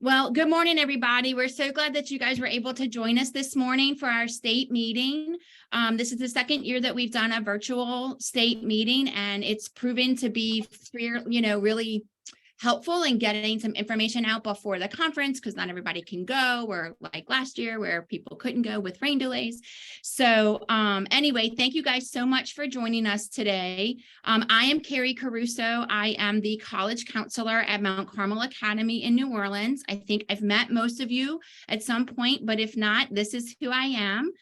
Well, good morning, everybody. We're so glad that you guys were able to join us this morning for our state meeting. This is the second year that we've done a virtual state meeting, and it's proven to be, really helpful in getting some information out before the conference because not everybody can go, or like last year where people couldn't go with rain delays. So anyway, thank you guys so much for joining us today. I am Carrie Caruso. I am the college counselor at Mount Carmel Academy in New Orleans. I think I've met most of you at some point, but if not, this is who I am.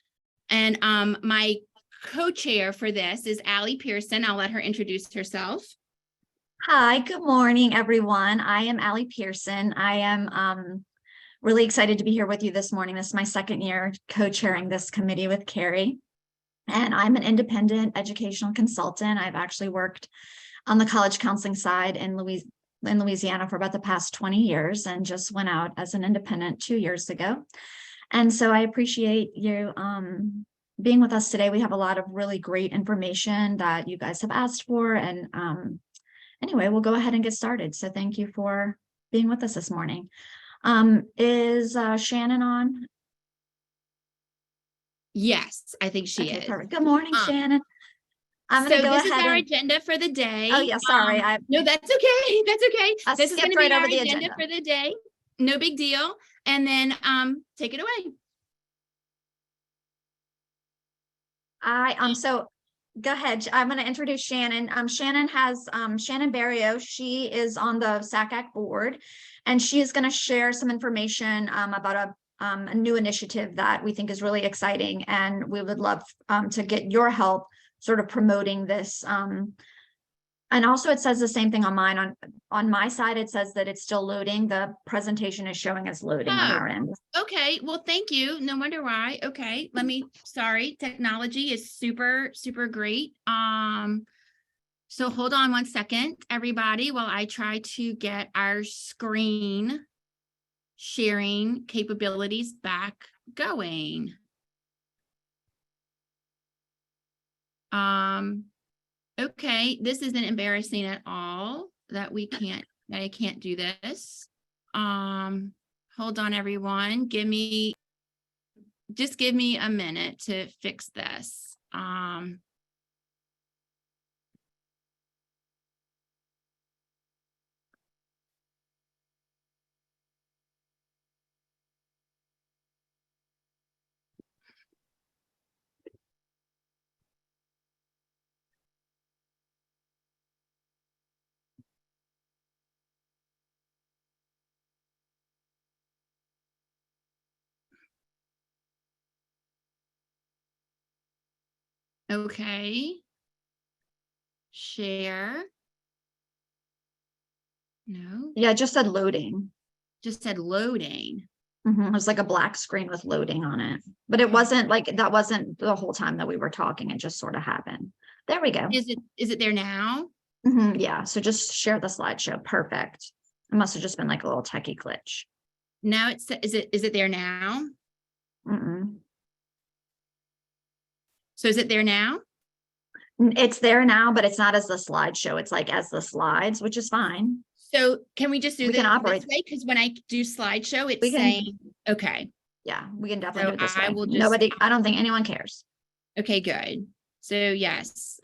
And my co-chair for this is Allie Pearson. I'll let her introduce herself. Hi, good morning, everyone. I am Allie Pearson. I am really excited to be here with you this morning. This is my second year co-chairing this committee with Carrie, and I'm an independent educational consultant. I've actually worked on the college counseling side in Louisiana for about the past 20 years and just went out as an independent 2 years ago. And so I appreciate you being with us today. We have a lot of really great information that you guys have asked for, and anyway, we'll go ahead and get started. So thank you for being with us this morning. Is Shannon on? Yes, I think she is. Perfect. Good morning, Shannon. So this is our agenda for the day. Oh yeah, sorry. No, that's okay. That's okay. This is going to be our agenda for the day. No big deal. And then take it away. So go ahead. I'm going to introduce Shannon. Shannon Barrio. She is on the SACAC board, and she is going to share some information about a new initiative that we think is really exciting, and we would love to get your help sort of promoting this. And also it says the same thing on mine. On my side, it says that it's still loading. The presentation is showing us loading on our end. Okay, well, thank you. No wonder why. Okay, sorry, technology is super, super great. So hold on one second, everybody, while I try to get our screen sharing capabilities back going. Okay, this isn't embarrassing at all that I can't do this. Hold on, everyone. Just give me a minute to fix this. Okay. Share. No. Yeah, it just said loading. Just said loading. It was like a black screen with loading on it, but it wasn't like that. Wasn't the whole time that we were talking. It just sort of happened. There we go. Is it there now? Yeah. So just share the slideshow. Perfect. It must have just been like a little techie glitch. Now is it there now? So is it there now? It's there now, but it's not as the slideshow. It's like as the slides, which is fine. So can we just do this operate this way? Because when I do slideshow, it's saying, okay. Yeah, we can definitely do it this way. Nobody, I don't think anyone cares. Okay, good. So yes,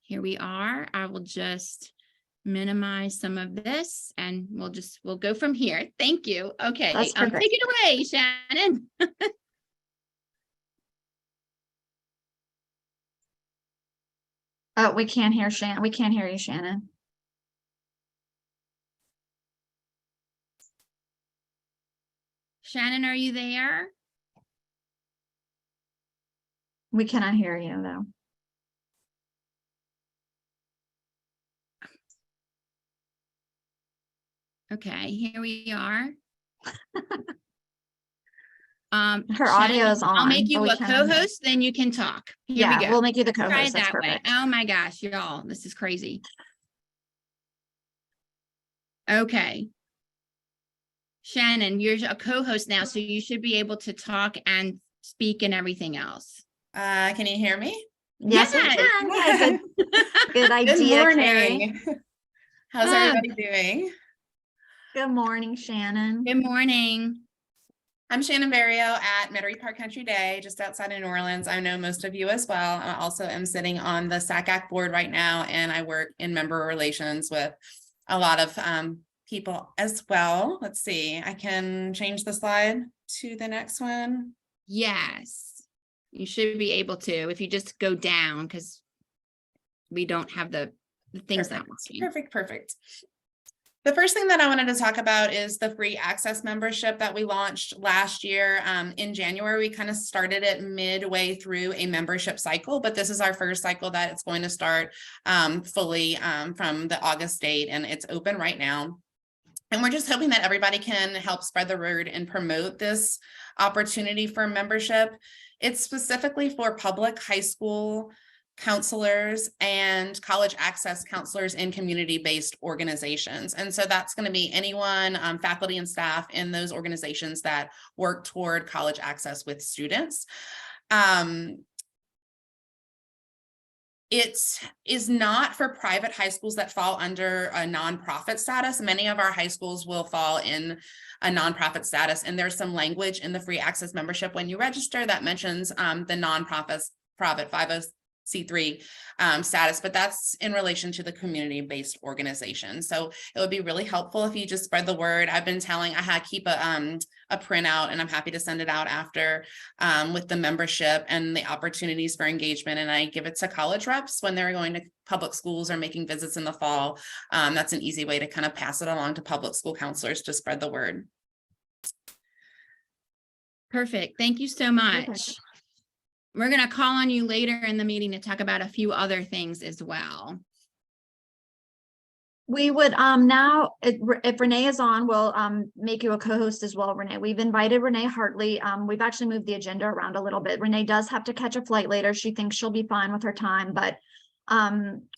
here we are. I will just minimize some of this and we'll go from here. Thank you. Okay, take it away, Shannon. We can't hear Shannon. We can't hear you, Shannon. Shannon, are you there? We cannot hear you, though. Okay, here we are. Her audio is on. I'll make you a co-host, then you can talk. Here we go. We'll make you the co-host. Try it that way. Oh my gosh, y'all, this is crazy. Okay. Shannon, you're a co-host now, so you should be able to talk and speak and everything else. Can you hear me? Yes, we can. Yeah, good idea. Good morning. How's everybody doing? Good morning, Shannon. Good morning. I'm Shannon Barrio at Metairie Park Country Day, just outside of New Orleans. I know most of you as well. I also am sitting on the SACAC board right now, and I work in member relations with a lot of people as well. Let's see, I can change the slide to the next one. Yes, you should be able to if you just go down because we don't have the things not working. Perfect. The first thing that I wanted to talk about is the free access membership that we launched last year. In January, we kind of started it midway through a membership cycle, but this is our first cycle that it's going to start fully from the August date, and it's open right now. And we're just hoping that everybody can help spread the word and promote this opportunity for membership. It's specifically for public high school counselors and college access counselors in community-based organizations. And so that's going to be anyone, faculty and staff in those organizations that work toward college access with students. It is not for private high schools that fall under a nonprofit status. Many of our high schools will fall in a nonprofit status, and there's some language in the free access membership when you register that mentions the nonprofit 501c3 status, but that's in relation to the community-based organization. So it would be really helpful if you just spread the word. I've been telling, keep a printout, and I'm happy to send it out after with the membership and the opportunities for engagement. And I give it to college reps when they're going to public schools or making visits in the fall. That's an easy way to kind of pass it along to public school counselors to spread the word. Perfect. Thank you so much. Perfect. We're going to call on you later in the meeting to talk about a few other things as well. We would now, if Renee is on, we'll make you a co-host as well, Renee. We've invited Renee Hartley. We've actually moved the agenda around a little bit. Renee does have to catch a flight later. She thinks she'll be fine with her time, but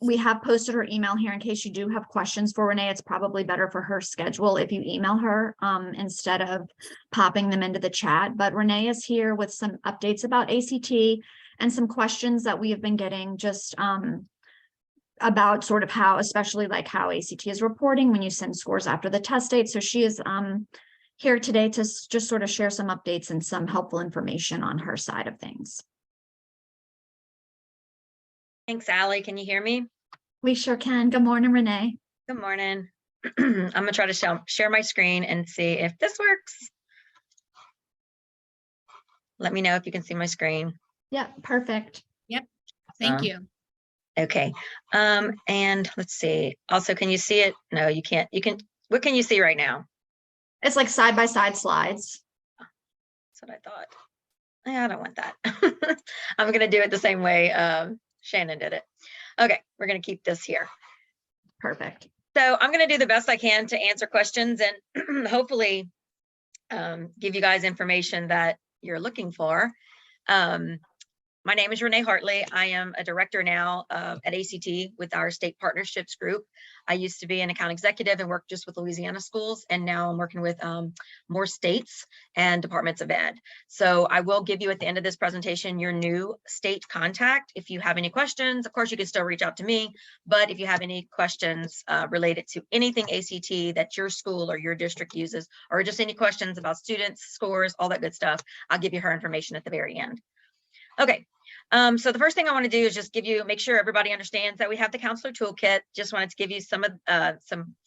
we have posted her email here in case you do have questions for Renee. It's probably better for her schedule if you email her instead of popping them into the chat. But Renee is here with some updates about ACT and some questions that we have been getting just about sort of how, especially like how ACT is reporting when you send scores after the test date. So she is here today to just sort of share some updates and some helpful information on her side of things. Thanks, Allie. Can you hear me? We sure can. Good morning, Renee. Good morning. I'm gonna try to share my screen and see if this works. Let me know if you can see my screen. Yeah, perfect. Yep. Thank you. Okay. And let's see. Also, can you see it? No, you can't. You can. What can you see right now? It's like side-by-side slides. That's what I thought. Yeah, I don't want that. I'm gonna do it the same way Shannon did it. Okay, we're gonna keep this here. Perfect. So I'm gonna do the best I can to answer questions and hopefully give you guys information that you're looking for. My name is Renee Hartley. I am a director now at ACT with our state partnerships group. I used to be an account executive and worked just with Louisiana schools, and now I'm working with more states and departments of ed. So I will give you at the end of this presentation your new state contact. If you have any questions, of course, you can still reach out to me, but if you have any questions related to anything ACT that your school or your district uses, or just any questions about students, scores, all that good stuff, I'll give you her information at the very end. Okay, so the first thing I want to do is just make sure everybody understands that we have the counselor toolkit. Just wanted to give you some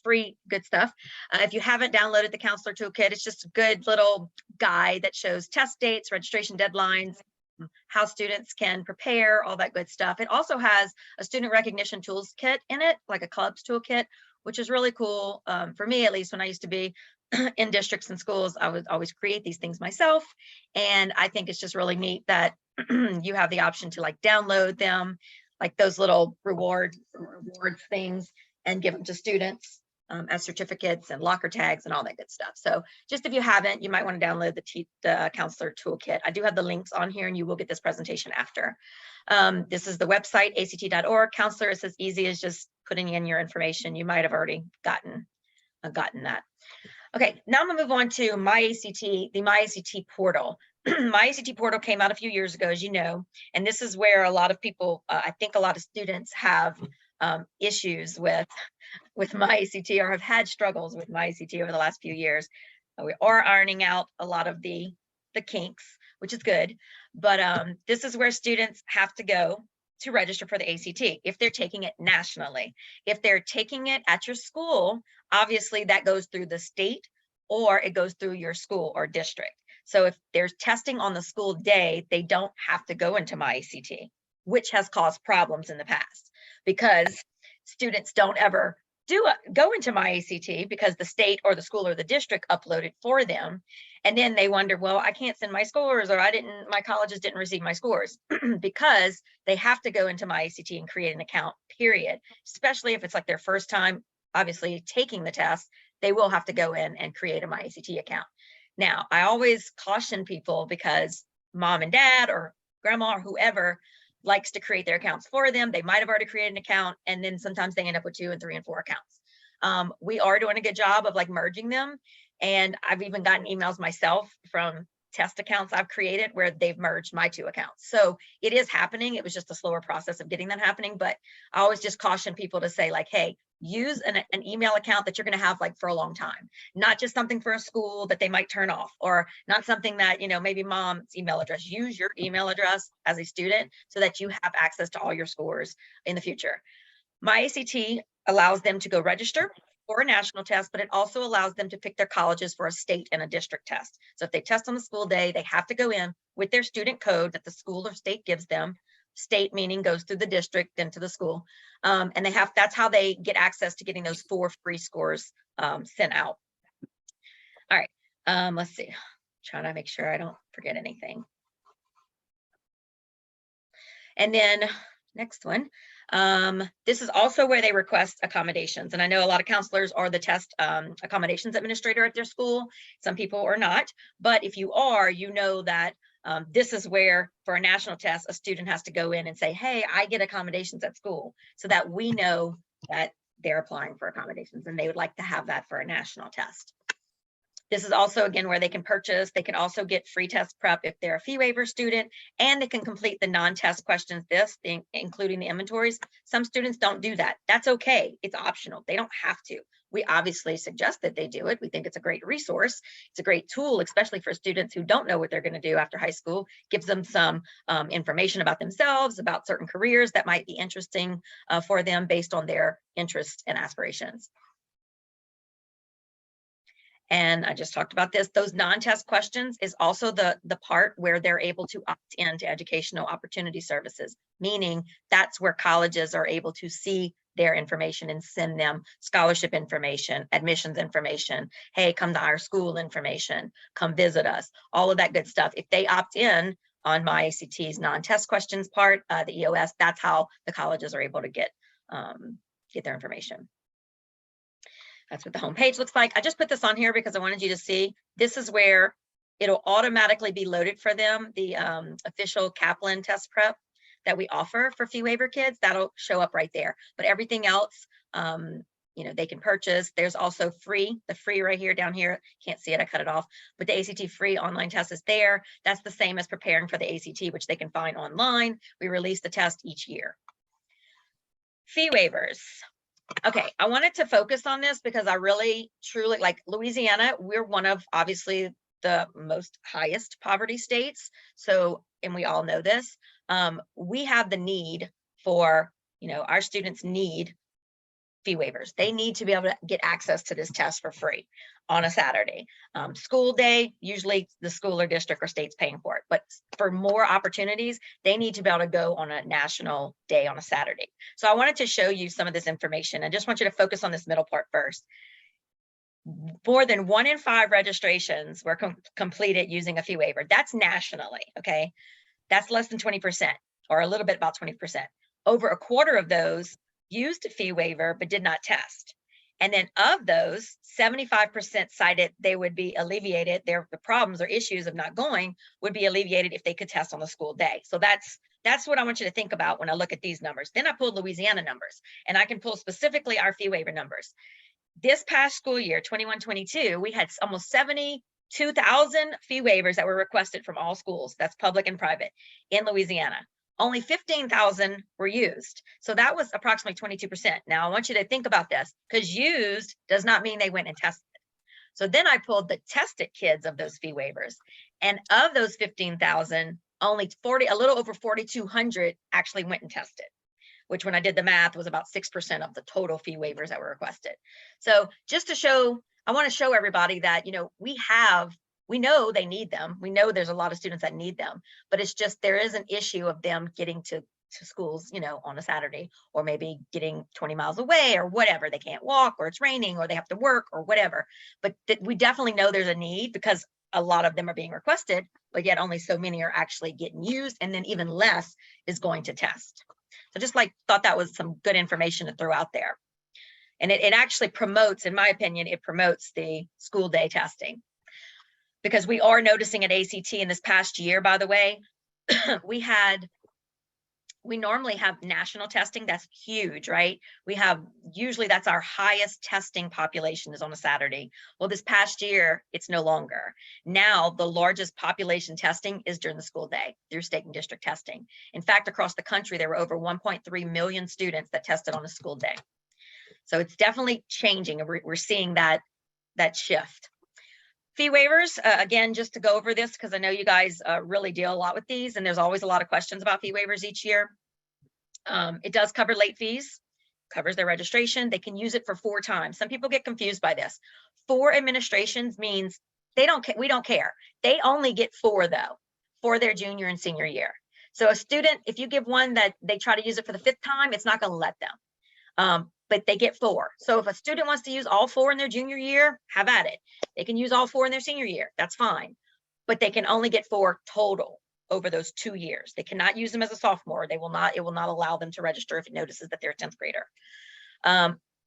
free good stuff. If you haven't downloaded the counselor toolkit, it's just a good little guide that shows test dates, registration deadlines, how students can prepare, all that good stuff. It also has a student recognition tools kit in it, like a clubs toolkit, which is really cool for me, at least when I used to be in districts and schools. I would always create these things myself. And I think it's just really neat that you have the option to like download them, like those little rewards things, and give them to students as certificates and locker tags and all that good stuff. So just if you haven't, you might want to download the counselor toolkit. I do have the links on here and you will get this presentation after. This is the website, act.org. Counselor is as easy as just putting in your information. You might have already gotten that. Okay, now I'm gonna move on to the My ACT portal. My ACT portal came out a few years ago, as you know, and this is where a lot of people, I think a lot of students have issues with with my ACT or have had struggles with my ACT over the last few years. We are ironing out a lot of the kinks, which is good. But this is where students have to go to register for the ACT if they're taking it nationally. If they're taking it at your school, obviously that goes through the state or it goes through your school or district. So if there's testing on the school day, they don't have to go into my ACT, which has caused problems in the past because students don't ever go into my ACT because the state or the school or the district uploaded for them. And then they wonder, well, I can't send my scores, or my colleges didn't receive my scores because they have to go into my ACT and create an account, period. Especially if it's like their first time, obviously taking the test, they will have to go in and create a my ACT account. Now, I always caution people because mom and dad or grandma or whoever likes to create their accounts for them. They might have already created an account, and then sometimes they end up with 2 and 3 and 4 accounts. We are doing a good job of like merging them. And I've even gotten emails myself from test accounts I've created where they've merged my 2 accounts. So it is happening. It was just a slower process of getting that happening. But I always just caution people to say like, hey, use an email account that you're going to have like for a long time, not just something for a school that they might turn off, or not something that, maybe mom's email address. Use your email address as a student so that you have access to all your scores in the future. My ACT allows them to go register for a national test, but it also allows them to pick their colleges for a state and a district test. So if they test on the school day, they have to go in with their student code that the school or state gives them. State meaning goes through the district, then to the school. And that's how they get access to getting those 4 free scores sent out. All right, let's see. Trying to make sure I don't forget anything. And then next one. This is also where they request accommodations. And I know a lot of counselors are the test accommodations administrator at their school. Some people are not, but if you are, you know that this is where for a national test, a student has to go in and say, hey, I get accommodations at school, so that we know that they're applying for accommodations and they would like to have that for a national test. This is also, again, where they can purchase. They can also get free test prep if they're a fee waiver student, and they can complete the non-test questions, including the inventories. Some students don't do that. That's okay. It's optional. They don't have to. We obviously suggest that they do it. We think it's a great resource. It's a great tool, especially for students who don't know what they're going to do after high school. Gives them some information about themselves, about certain careers that might be interesting for them based on their interests and aspirations. And I just talked about this. Those non-test questions is also the part where they're able to opt into educational opportunity services, meaning that's where colleges are able to see their information and send them scholarship information, admissions information. Hey, come to our school information, come visit us, all of that good stuff. If they opt in on my ACT's non-test questions part, the EOS, that's how the colleges are able to get their information. That's what the homepage looks like. I just put this on here because I wanted you to see. This is where it'll automatically be loaded for them, the official Kaplan test prep that we offer for fee waiver kids. That'll show up right there. But everything else, they can purchase. There's also the free right here, down here. Can't see it, I cut it off. But the ACT free online test is there. That's the same as preparing for the ACT, which they can find online. We release the test each year. Fee waivers. Okay, I wanted to focus on this because I really, truly, like Louisiana, we're one of obviously the most highest poverty states. So, and we all know this, we have the need for, our students need fee waivers. They need to be able to get access to this test for free on a Saturday. School day, usually the school or district or state's paying for it, but for more opportunities, they need to be able to go on a national day on a Saturday. So I wanted to show you some of this information. I just want you to focus on this middle part first. More than 1 in 5 registrations were completed using a fee waiver. That's nationally, okay? That's less than 20%, or a little bit about 20%. Over a quarter of those used a fee waiver but did not test. And then of those, 75% cited they would be alleviated, the problems or issues of not going would be alleviated if they could test on the school day. So that's what I want you to think about when I look at these numbers. Then I pulled Louisiana numbers, and I can pull specifically our fee waiver numbers. This past school year, 21-22, we had almost 72,000 fee waivers that were requested from all schools, that's public and private, in Louisiana. only 15,000 were used. So that was approximately 22%. Now I want you to think about this, because used does not mean they went and tested. So then I pulled the tested kids of those fee waivers. And of those 15,000, only a little over 4,200 actually went and tested, which when I did the math was about 6% of the total fee waivers that were requested. So just to show, I want to show everybody that, we know they need them. We know there's a lot of students that need them, but it's just, there is an issue of them getting to schools, on a Saturday, or maybe getting 20 miles away or whatever. They can't walk, or it's raining, or they have to work, or whatever. But we definitely know there's a need, because a lot of them are being requested, but yet only so many are actually getting used. And then even less is going to test. So just thought that was some good information to throw out there. And it actually promotes, in my opinion, it promotes the school day testing. Because we are noticing at ACT in this past year, by the way, we normally have national testing. That's huge, right? Usually that's our highest testing population is on a Saturday. Well, this past year, it's no longer. Now, the largest population testing is during the school day through state and district testing. In fact, across the country, there were over 1.3 million students that tested on a school day. So it's definitely changing. We're seeing that shift. Fee waivers, again, just to go over this, because I know you guys really deal a lot with these, and there's always a lot of questions about fee waivers each year. It does cover late fees, covers their registration. They can use it for 4 times. Some people get confused by this. 4 administrations means we don't care. They only get 4 though, for their junior and senior year. So a student, if you give one that they try to use it for the 5th time, it's not going to let them. But they get 4. So if a student wants to use all 4 in their junior year, have at it. They can use all 4 in their senior year. That's fine. But they can only get 4 total over those 2 years. They cannot use them as a sophomore. It will not allow them to register if it notices that they're a 10th grader.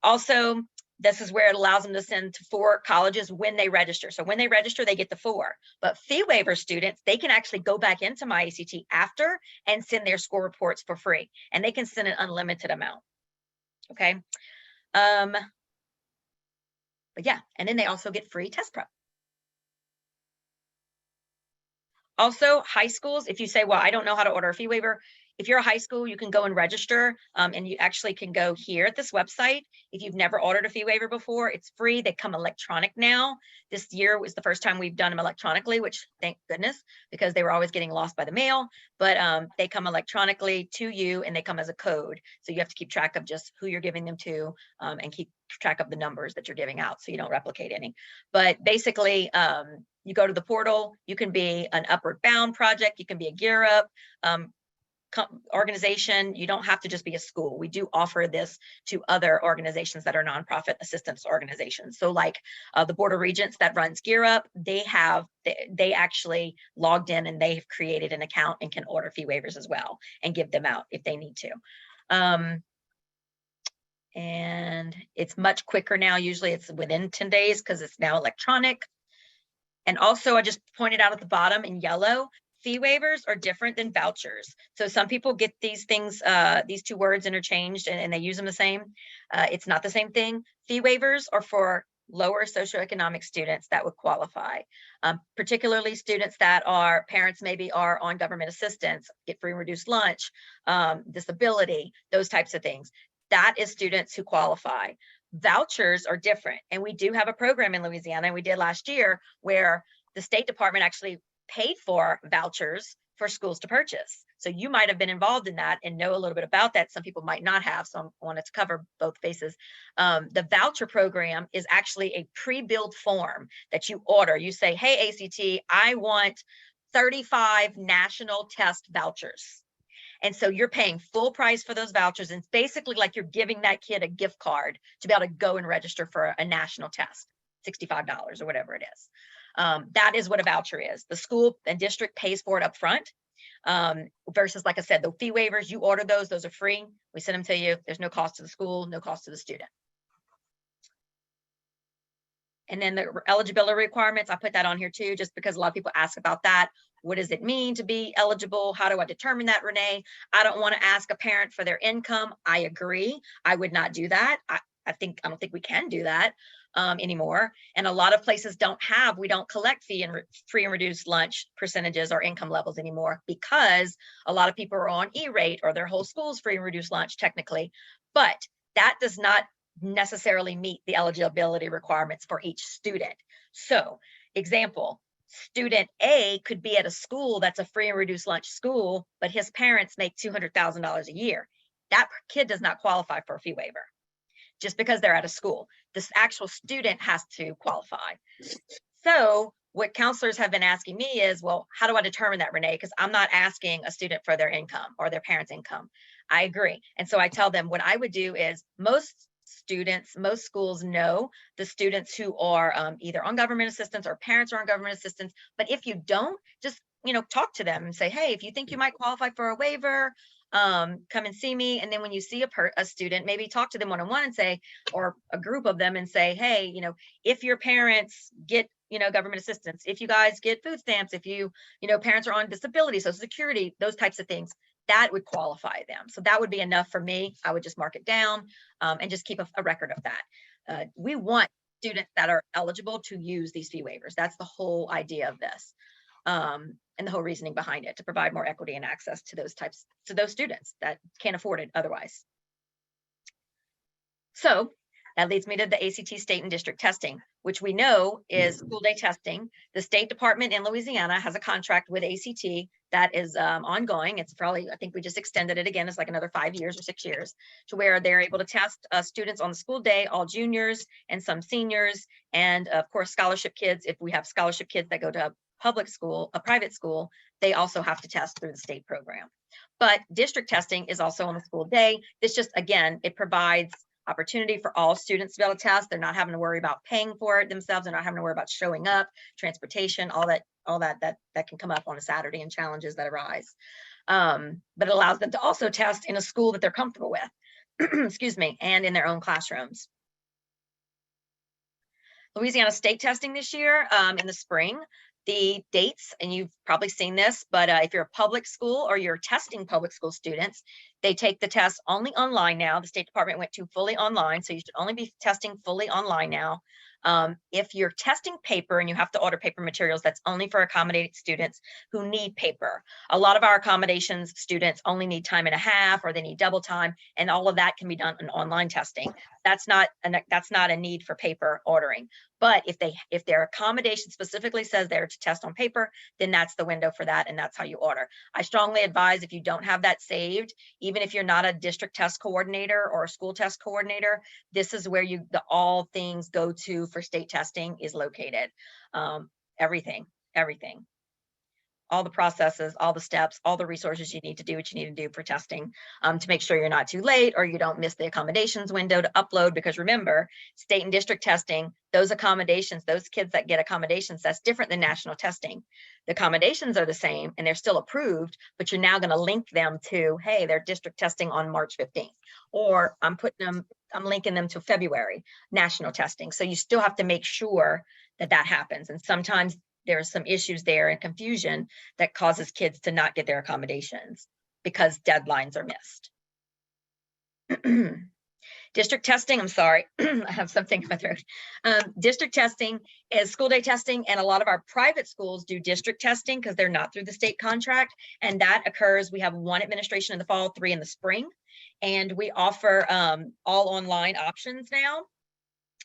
Also, this is where it allows them to send to 4 colleges when they register. So when they register, they get the 4. But fee waiver students, they can actually go back into my ACT after and send their score reports for free. And they can send an unlimited amount. Okay. But yeah, and then they also get free test prep. Also, high schools, if you say, well, I don't know how to order a fee waiver, if you're a high school, you can go and register, and you actually can go here at this website. If you've never ordered a fee waiver before, it's free. They come electronic now. This year was the first time we've done them electronically, which thank goodness, because they were always getting lost by the mail. But they come electronically to you, and they come as a code. So you have to keep track of just who you're giving them to, and keep track of the numbers that you're giving out so you don't replicate any. But basically, you go to the portal, you can be an Upward Bound project, you can be a Gear Up organization. You don't have to just be a school. We do offer this to other organizations that are nonprofit assistance organizations. So like the Board of Regents that runs Gear Up, they actually logged in and they have created an account and can order fee waivers as well and give them out if they need to. And it's much quicker now. Usually it's within 10 days because it's now electronic. And also I just pointed out at the bottom in yellow, fee waivers are different than vouchers. So some people get these things, these 2 words interchanged and they use them the same. It's not the same thing. Fee waivers are for lower socioeconomic students that would qualify, particularly students that are parents maybe are on government assistance, get free and reduced lunch, disability, those types of things. That is students who qualify. Vouchers are different. And we do have a program in Louisiana, and we did last year, where the State Department actually paid for vouchers for schools to purchase. So you might have been involved in that and know a little bit about that. Some people might not have, so I wanted to cover both bases. The voucher program is actually a pre-built form that you order. You say, hey, ACT, I want 35 national test vouchers. And so you're paying full price for those vouchers. And it's basically like you're giving that kid a gift card to be able to go and register for a national test, $65 or whatever it is. That is what a voucher is. The school and district pays for it up front, versus, like I said, the fee waivers, you order those are free. We send them to you. There's no cost to the school, no cost to the student. And then the eligibility requirements, I put that on here too, just because a lot of people ask about that. What does it mean to be eligible? How do I determine that, Renee? I don't want to ask a parent for their income. I agree. I would not do that. I don't think we can do that. anymore. And a lot of places we don't collect free and reduced lunch percentages or income levels anymore, because a lot of people are on E-rate, or their whole school's free and reduced lunch technically. But that does not necessarily meet the eligibility requirements for each student. So, example, student A could be at a school that's a free and reduced lunch school, but his parents make $200,000 a year. That kid does not qualify for a fee waiver just because they're at a school. This actual student has to qualify. So what counselors have been asking me is, well, how do I determine that, Renee? Because I'm not asking a student for their income or their parents' income. I agree. And so I tell them what I would do is, most schools know the students who are either on government assistance or parents are on government assistance. But if you don't, just, talk to them and say, hey, if you think you might qualify for a waiver, come and see me. And then when you see a student, maybe talk to them one-on-one and say, or a group of them, and say, hey, if your parents get, government assistance, if you guys get food stamps, if parents are on disability, Social Security, those types of things, that would qualify them. So that would be enough for me. I would just mark it down and just keep a record of that. We want students that are eligible to use these fee waivers. That's the whole idea of this. And the whole reasoning behind it, to provide more equity and access to those students that can't afford it otherwise. So that leads me to the ACT state and district testing, which we know is school day testing. The State Department in Louisiana has a contract with ACT that is ongoing. It's probably, I think we just extended it again. It's like another 5 years or 6 years, to where they're able to test students on the school day, all juniors and some seniors, and of course scholarship kids. If we have scholarship kids that go to a private school, they also have to test through the state program. But district testing is also on the school day. It's just, again, it provides opportunity for all students to be able to test. They're not having to worry about paying for it themselves. They're not having to worry about showing up, transportation, all that can come up on a Saturday, and challenges that arise. But it allows them to also test in a school that they're comfortable with, excuse me, and in their own classrooms. Louisiana state testing this year in the spring. The dates, and you've probably seen this, but if you're a public school or you're testing public school students, they take the test only online now. The State Department went to fully online, so you should only be testing fully online now. If you're testing paper and you have to order paper materials, that's only for accommodated students who need paper. A lot of our accommodations students only need time and a half, or they need double time, and all of that can be done in online testing. That's not a need for paper ordering. But if their accommodation specifically says they're to test on paper, then that's the window for that, and that's how you order. I strongly advise, if you don't have that saved, even if you're not a district test coordinator or a school test coordinator, this is where all things go to for state testing is located. Everything. All the processes, all the steps, all the resources you need to do what you need to do for testing, to make sure you're not too late or you don't miss the accommodations window to upload. Because remember, state and district testing, those accommodations, those kids that get accommodations, that's different than national testing. The accommodations are the same and they're still approved, but you're now going to link them to, hey, they're district testing on March 15th, or I'm linking them to February national testing. So you still have to make sure that happens. And sometimes there's some issues there and confusion that causes kids to not get their accommodations because deadlines are missed. District testing, I'm sorry, I have something in my throat. District testing is school day testing, and a lot of our private schools do district testing because they're not through the state contract. And that occurs, we have 1 administration in the fall, 3 in the spring. And we offer all online options now,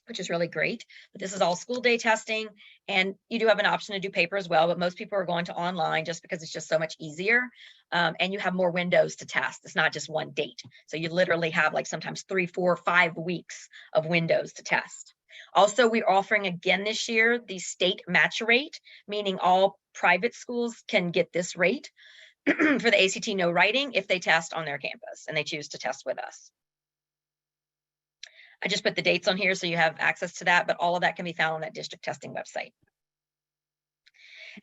which is really great. But this is all school day testing, and you do have an option to do paper as well, but most people are going to online just because it's just so much easier. And you have more windows to test. It's not just one date. So you literally have like sometimes 3, 4, 5 weeks of windows to test. Also, we're offering again this year the state match rate, meaning all private schools can get this rate for the ACT no writing if they test on their campus and they choose to test with us. I just put the dates on here so you have access to that, but all of that can be found on that district testing website.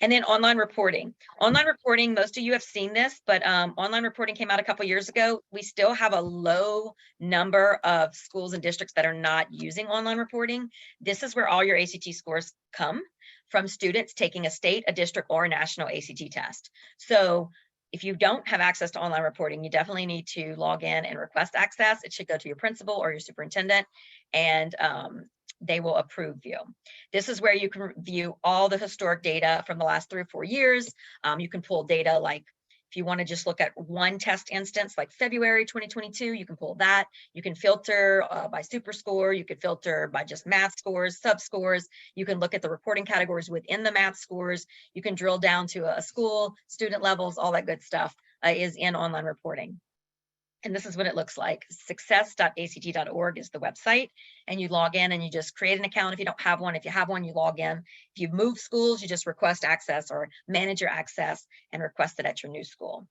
And then online reporting. Online reporting, most of you have seen this, but online reporting came out a couple years ago. We still have a low number of schools and districts that are not using online reporting. This is where all your ACT scores come from, students taking a state, a district, or a national ACT test. So if you don't have access to online reporting, you definitely need to log in and request access. It should go to your principal or your superintendent, and they will approve you. This is where you can view all the historic data from the last 3 or 4 years. You can pull data like, if you want to just look at one test instance, like February 2022, you can pull that. You can filter by super score. You could filter by just math scores, sub scores. You can look at the reporting categories within the math scores. You can drill down to a school, student levels, all that good stuff is in online reporting. And this is what it looks like. Success.act.org is the website, and you log in and you just create an account if you don't have one. If you have one, you log in. If you move schools, you just request access or manage your access and request it at your new school.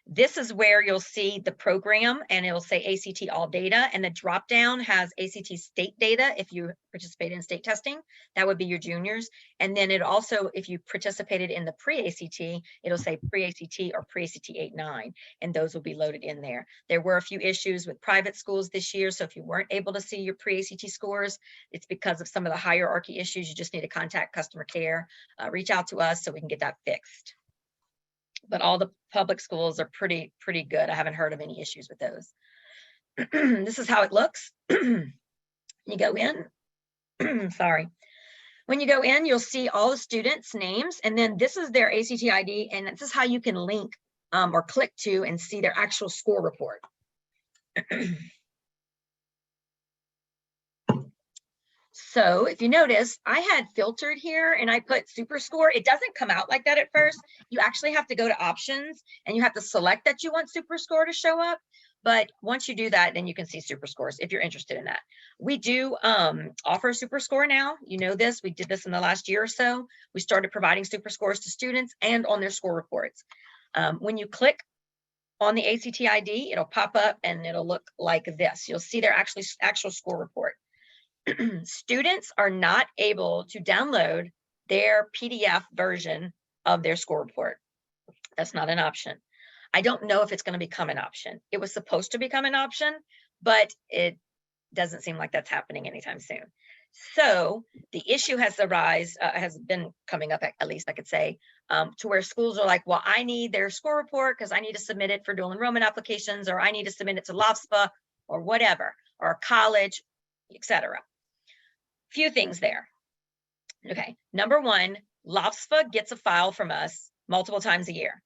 This is where you'll see the program, and it'll say ACT all data, and the drop down has ACT state data. If you participate in state testing, that would be your juniors. And then it also, if you participated in the pre-ACT, it'll say pre-ACT or pre-ACT 8-9, and those will be loaded in there. There were a few issues with private schools this year, so if you weren't able to see your pre-ACT scores, it's because of some of the hierarchy issues. You just need to contact customer care, reach out to us so we can get that fixed. But all the public schools are pretty good. I haven't heard of any issues with those. This is how it looks. You go in, sorry. When you go in, you'll see all the students' names, and then this is their ACT ID, and this is how you can link or click to and see their actual score report. So if you notice, I had filtered here and I put super score. It doesn't come out like that at first. You actually have to go to options and you have to select that you want super score to show up. But once you do that, then you can see super scores if you're interested in that. We do offer super score now. You know this, we did this in the last year or so. We started providing super scores to students and on their score reports. When you click on the ACT ID, it'll pop up and it'll look like this. You'll see their actual score report. Students are not able to download their PDF version of their score report. That's not an option. I don't know if it's going to become an option. It was supposed to become an option, but it doesn't seem like that's happening anytime soon. So the issue has been coming up, at least I could say, to where schools are like, well, I need their score report because I need to submit it for dual enrollment applications, or I need to submit it to LOFSPA or whatever, or a college, etc. Few things there. Okay, number one, LOFSPA gets a file from us multiple times a year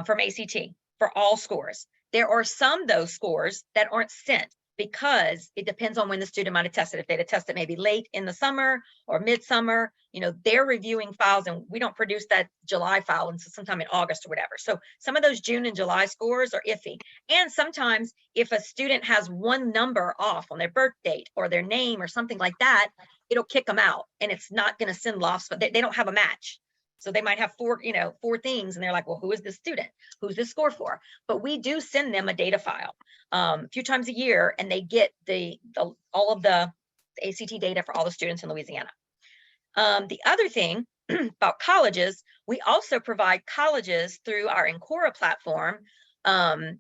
from ACT for all scores. There are some those scores that aren't sent because it depends on when the student might have tested. If they'd have tested maybe late in the summer or midsummer, you know, they're reviewing files and we don't produce that July file until sometime in August or whatever. So some of those June and July scores are iffy. And sometimes if a student has one number off on their birth date or their name or something like that, it'll kick them out and it's not going to send LOFSPA. They don't have a match. So they might have four things and they're like, well, who is this student? Who's this score for? But we do send them a data file a few times a year, and they get all of the ACT data for all the students in Louisiana. The other thing about colleges, we also provide colleges through our Encora platform. They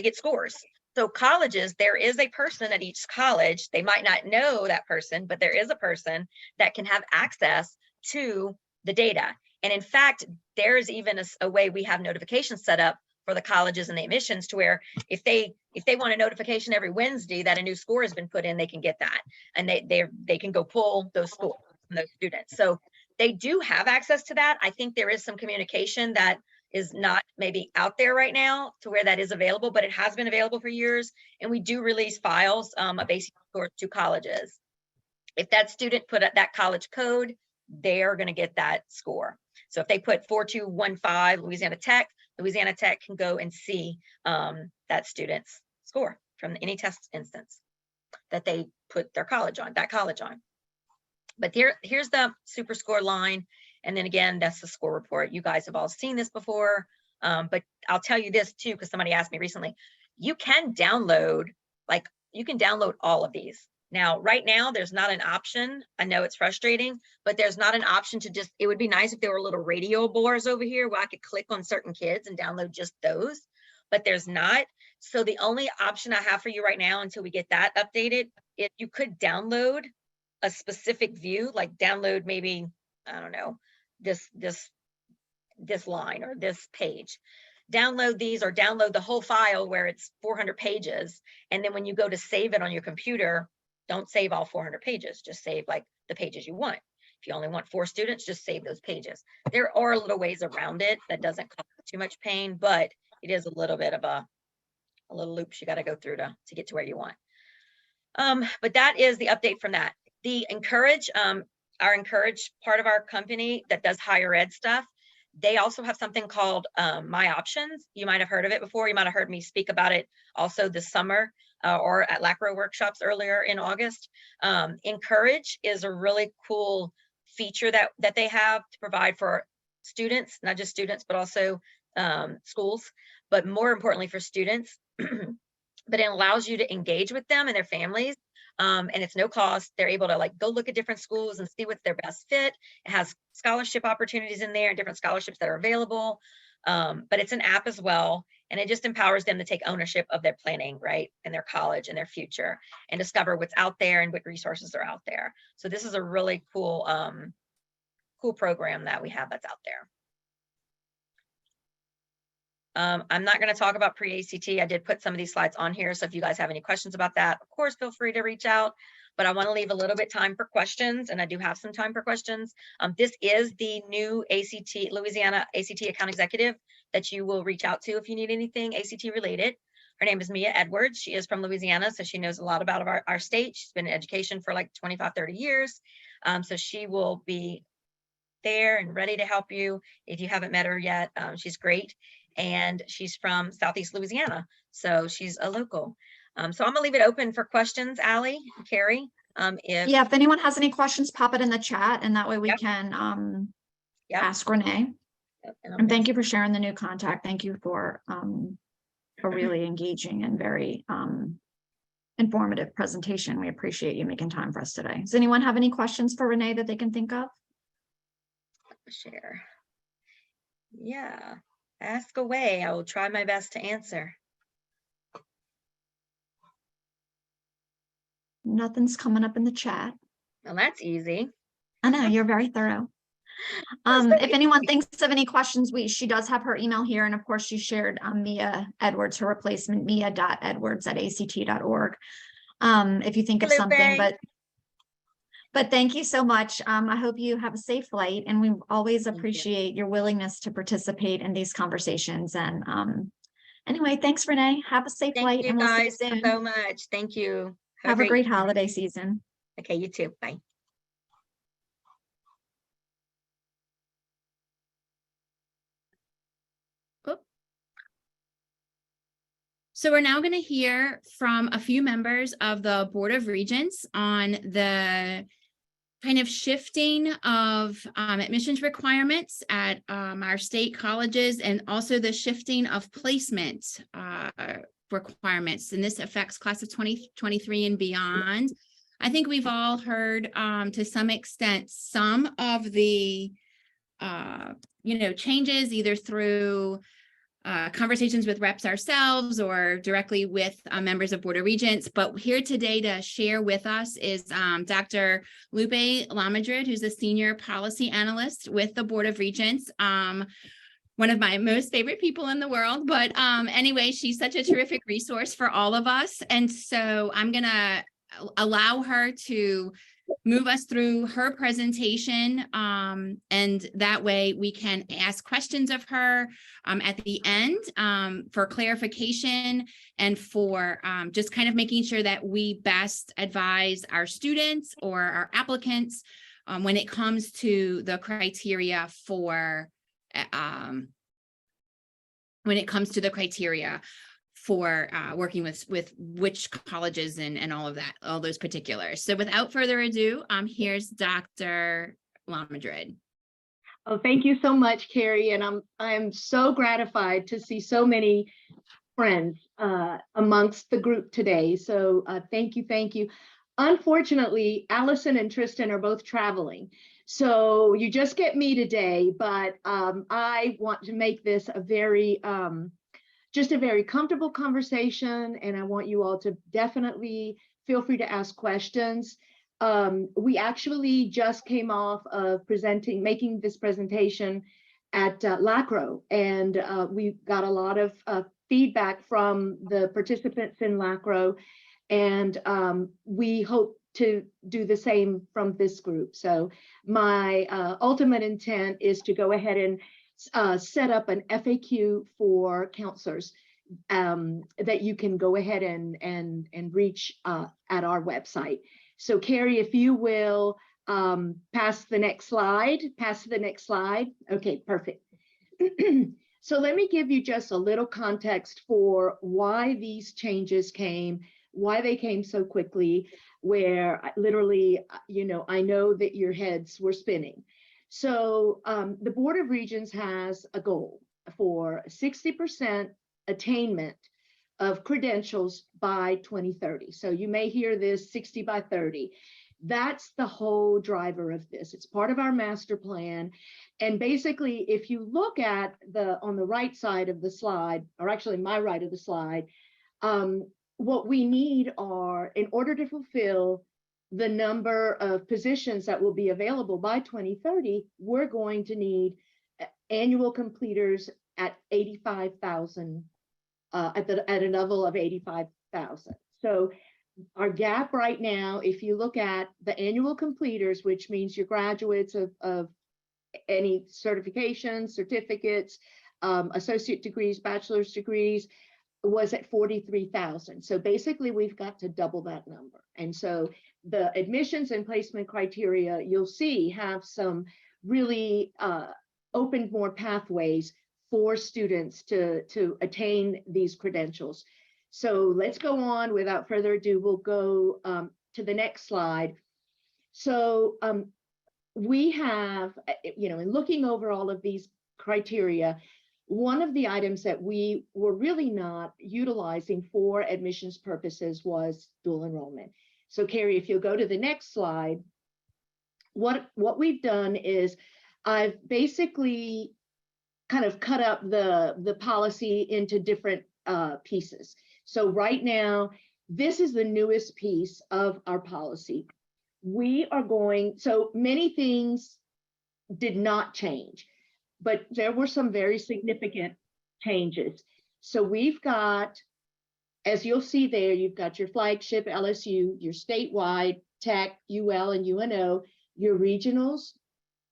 get scores. So colleges, there is a person at each college. They might not know that person, but there is a person that can have access to the data. And in fact, there's even a way we have notifications set up for the colleges and the admissions to where if they want a notification every Wednesday that a new score has been put in, they can get that. And they can go pull those scores from those students. So they do have access to that. I think there is some communication that is not maybe out there right now to where that is available, but it has been available for years. And we do release files of ACT scores to colleges. If that student put up that college code, they're going to get that score. So if they put 4215 Louisiana Tech can go and see that student's score from any test instance that they put their college on, But here's the super score line. And then again, that's the score report. You guys have all seen this before, but I'll tell you this too, because somebody asked me recently, you can download all of these. Now, right now, there's not an option. I know it's frustrating, but there's not an option to it would be nice if there were little radio bars over here where I could click on certain kids and download just those, but there's not. So the only option I have for you right now until we get that updated, if you could download a specific view, like download maybe, I don't know, this line or this page. Download these or download the whole file where it's 400 pages. And then when you go to save it on your computer, don't save all 400 pages, just save like the pages you want. If you only want 4 students, just save those pages. There are little ways around it that doesn't cause too much pain, but it is a little bit of a little loops you got to go through to get to where you want. But that is the update from that. The Encourage, our Encourage part of our company that does higher ed stuff, they also have something called My Options. You might have heard of it before. You might have heard me speak about it also this summer or at LACRO workshops earlier in August. Encourage is a really cool feature that they have to provide for students, not just students, but also schools, but more importantly for students. But it allows you to engage with them and their families. And it's no cost. They're able to like go look at different schools and see what's their best fit. It has scholarship opportunities in there and different scholarships that are available. But it's an app as well. And it just empowers them to take ownership of their planning, right? And their college and their future and discover what's out there and what resources are out there. So this is a really cool, cool program that we have that's out there. I'm not going to talk about pre-ACT. I did put some of these slides on here. So if you guys have any questions about that, of course, feel free to reach out. But I want to leave a little bit time for questions, and I do have some time for questions. This is the new ACT, Louisiana ACT account executive that you will reach out to if you need anything ACT related. Her name is Mia Edwards. She is from Louisiana, so she knows a lot about our state. She's been in education for like 25, 30 years. So she will be there and ready to help you if you haven't met her yet. She's great. And she's from Southeast Louisiana, so she's a local. So I'm gonna leave it open for questions, Allie, Carrie. If anyone has any questions, pop it in the chat, and that way we can ask Renee. And thank you for sharing the new contact. Thank you for a really engaging and very informative presentation. We appreciate you making time for us today. Does anyone have any questions for Renee that they can think of? Share. Yeah. Ask away. I will try my best to answer. Nothing's coming up in the chat. Well, that's easy. I know, you're very thorough. If anyone thinks of any questions, she does have her email here. And of course, she shared Mia Edwards, her replacement, mia.edwards@act.org. If you think of something, but thank you so much. I hope you have a safe flight, and we always appreciate your willingness to participate in these conversations. And anyway, thanks, Renee. Have a safe flight, and we'll see you soon. Thank you guys so much. Thank you. Have a great holiday season. Okay, you too. Bye. So we're now going to hear from a few members of the Board of Regents on the kind of shifting of admissions requirements at our state colleges, and also the shifting of placement requirements. And this affects class of 2023 and beyond. I think we've all heard to some extent some of the changes, either through conversations with reps ourselves or directly with members of Board of Regents. But here today to share with us is Dr. Lupe Lamadrid, who's a senior policy analyst with the Board of Regents. One of my most favorite people in the world. But anyway, she's such a terrific resource for all of us. And so I'm going to allow her to move us through her presentation, and that way we can ask questions of her at the end for clarification and for just kind of making sure that we best advise our students or our applicants when it comes to the criteria for working with which colleges and all of that, all those particulars. So without further ado, here's Dr. Lamadrid. Oh, thank you so much, Carrie. And I'm so gratified to see so many friends amongst the group today. So thank you, thank you. Unfortunately, Allison and Tristan are both traveling. So you just get me today, but I want to make this a very just a very comfortable conversation, and I want you all to definitely feel free to ask questions. We actually just came off of making this presentation at LACRO, and we got a lot of feedback from the participants in LACRO, And we hope to do the same from this group. So my ultimate intent is to go ahead and set up an FAQ for counselors that you can go ahead and reach at our website. So Carrie, if you will pass the next slide. Okay, perfect. So let me give you just a little context for why these changes came, why they came so quickly, where literally, I know that your heads were spinning. So the Board of Regents has a goal for 60% attainment of credentials by 2030. So you may hear this 60 by 30. That's the whole driver of this. It's part of our master plan. And basically, if you look at on the right side of the slide, or actually my right of the slide, what we need are, in order to fulfill the number of positions that will be available by 2030, we're going to need annual completers at 85,000, at a level of 85,000. So our gap right now, if you look at the annual completers, which means your graduates of any certifications, certificates, associate degrees, bachelor's degrees, was at 43,000. So basically we've got to double that number. And so the admissions and placement criteria, you'll see, have some really opened more pathways for students to attain these credentials. So let's go on. Without further ado, we'll go to the next slide. So we have, in looking over all of these criteria, one of the items that we were really not utilizing for admissions purposes was dual enrollment. So Carrie, if you'll go to the next slide, what we've done is I've basically kind of cut up the policy into different pieces. So right now, this is the newest piece of our policy. So many things did not change, but there were some very significant changes. So we've got, as you'll see there, you've got your flagship LSU, your statewide, Tech, UL, and UNO, your regionals,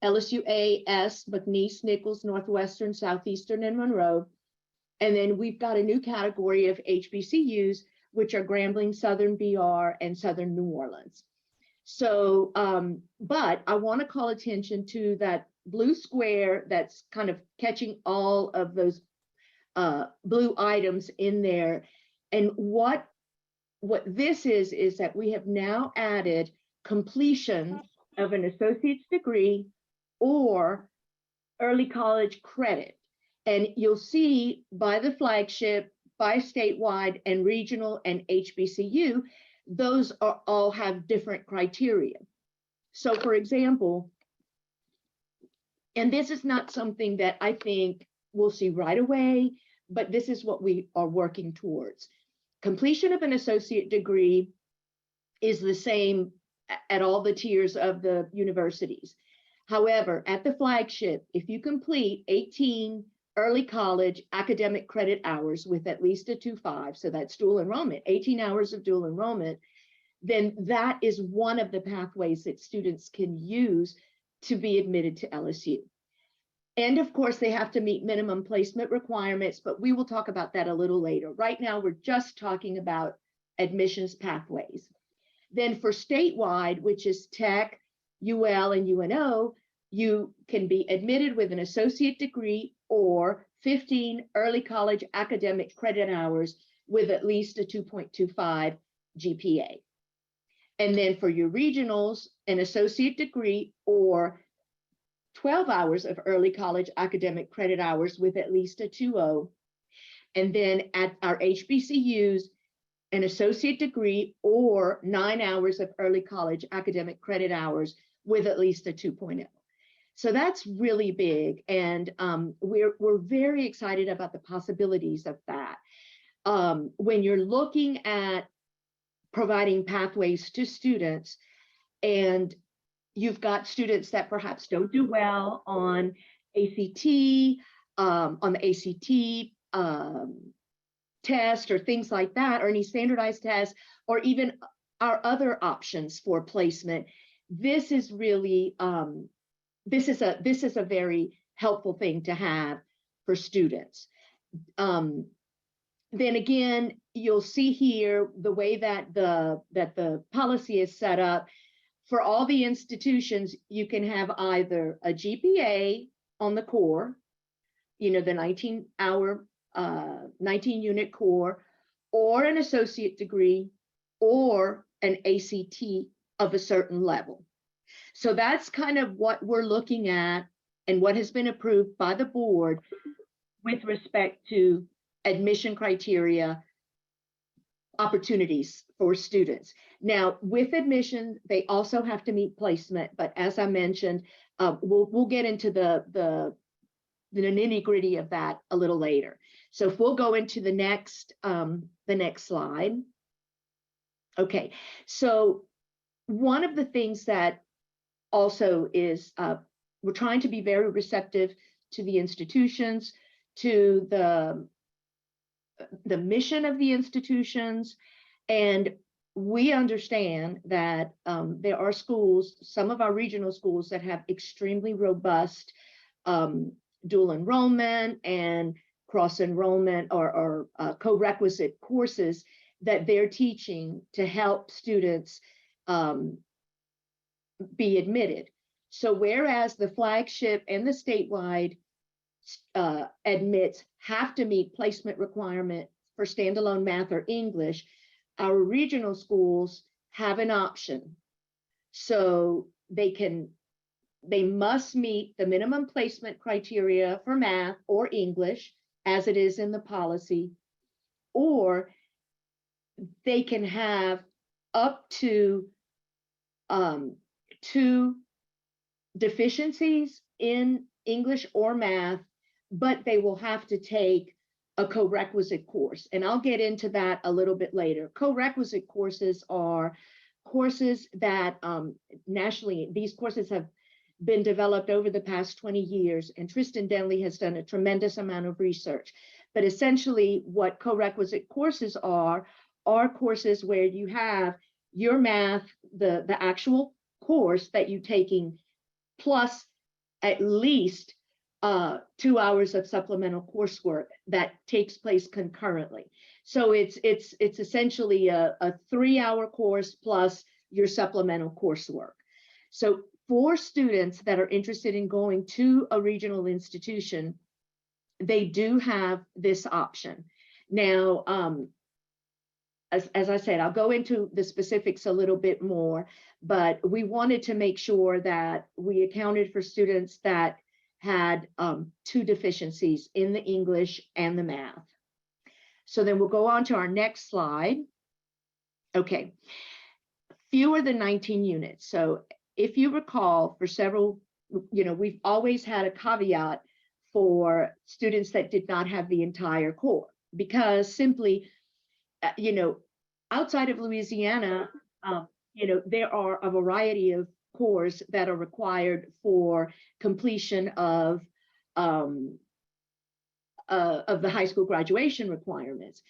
LSU A, S, McNeese, Nichols, Northwestern, Southeastern, and Monroe. And then we've got a new category of HBCUs, which are Grambling, Southern BR, and Southern New Orleans. So, but I want to call attention to that blue square that's kind of catching all of those blue items in there. And what this is that we have now added completion of an associate's degree or early college credit. And you'll see by the flagship, by statewide and regional and HBCU, those all have different criteria. So for example, and this is not something that I think we'll see right away, but this is what we are working towards. Completion of an associate degree is the same at all the tiers of the universities. However, at the flagship, if you complete 18 early college academic credit hours with at least a 2.5, so that's dual enrollment, 18 hours of dual enrollment, then that is one of the pathways that students can use to be admitted to LSU. And of course, they have to meet minimum placement requirements, but we will talk about that a little later. Right now, we're just talking about admissions pathways. Then for statewide, which is Tech, UL, and UNO, you can be admitted with an associate degree or 15 early college academic credit hours with at least a 2.25 GPA. And then for your regionals, an associate degree or 12 hours of early college academic credit hours with at least a 2.0. And then at our HBCUs, an associate degree or 9 hours of early college academic credit hours with at least a 2.0. So that's really big. And we're very excited about the possibilities of that. When you're looking at providing pathways to students, and you've got students that perhaps don't do well on ACT, test or things like that, or any standardized tests, or even our other options for placement, this is really this is a very helpful thing to have for students. Then again, you'll see here the way that the policy is set up. For all the institutions, you can have either a GPA on the core, the 19-hour, 19-unit core, or an associate degree, or an ACT of a certain level. So that's kind of what we're looking at and what has been approved by the board with respect to admission criteria, opportunities for students. Now, with admission, they also have to meet placement, but as I mentioned, we'll get into the nitty-gritty of that a little later. So if we'll go into the next slide. Okay, so one of the things that also is we're trying to be very receptive to the institutions, to the mission of the institutions, and we understand that there are schools, some of our regional schools, that have extremely robust dual enrollment and cross enrollment or co-requisite courses that they're teaching to help students be admitted. So whereas the flagship and the statewide admits have to meet placement requirement for standalone math or English, our regional schools have an option. So they must meet the minimum placement criteria for math or English as it is in the policy, or they can have up to 2 deficiencies in English or math, but they will have to take a co-requisite course. And I'll get into that a little bit later. Co-requisite courses are courses that nationally, these courses have been developed over the past 20 years, and Tristan Denley has done a tremendous amount of research. But essentially what co-requisite courses are courses where you have your math, the actual course that you're taking, plus at least 2 hours of supplemental coursework that takes place concurrently. So it's essentially a 3-hour course plus your supplemental coursework. So for students that are interested in going to a regional institution, they do have this option. Now, as I said, I'll go into the specifics a little bit more, but we wanted to make sure that we accounted for students that had 2 deficiencies in the English and the math. So then we'll go on to our next slide. Okay, fewer than 19 units. So if you recall, for several, we've always had a caveat for students that did not have the entire core, because simply, outside of Louisiana, there are a variety of cores that are required for completion of the high school graduation requirements.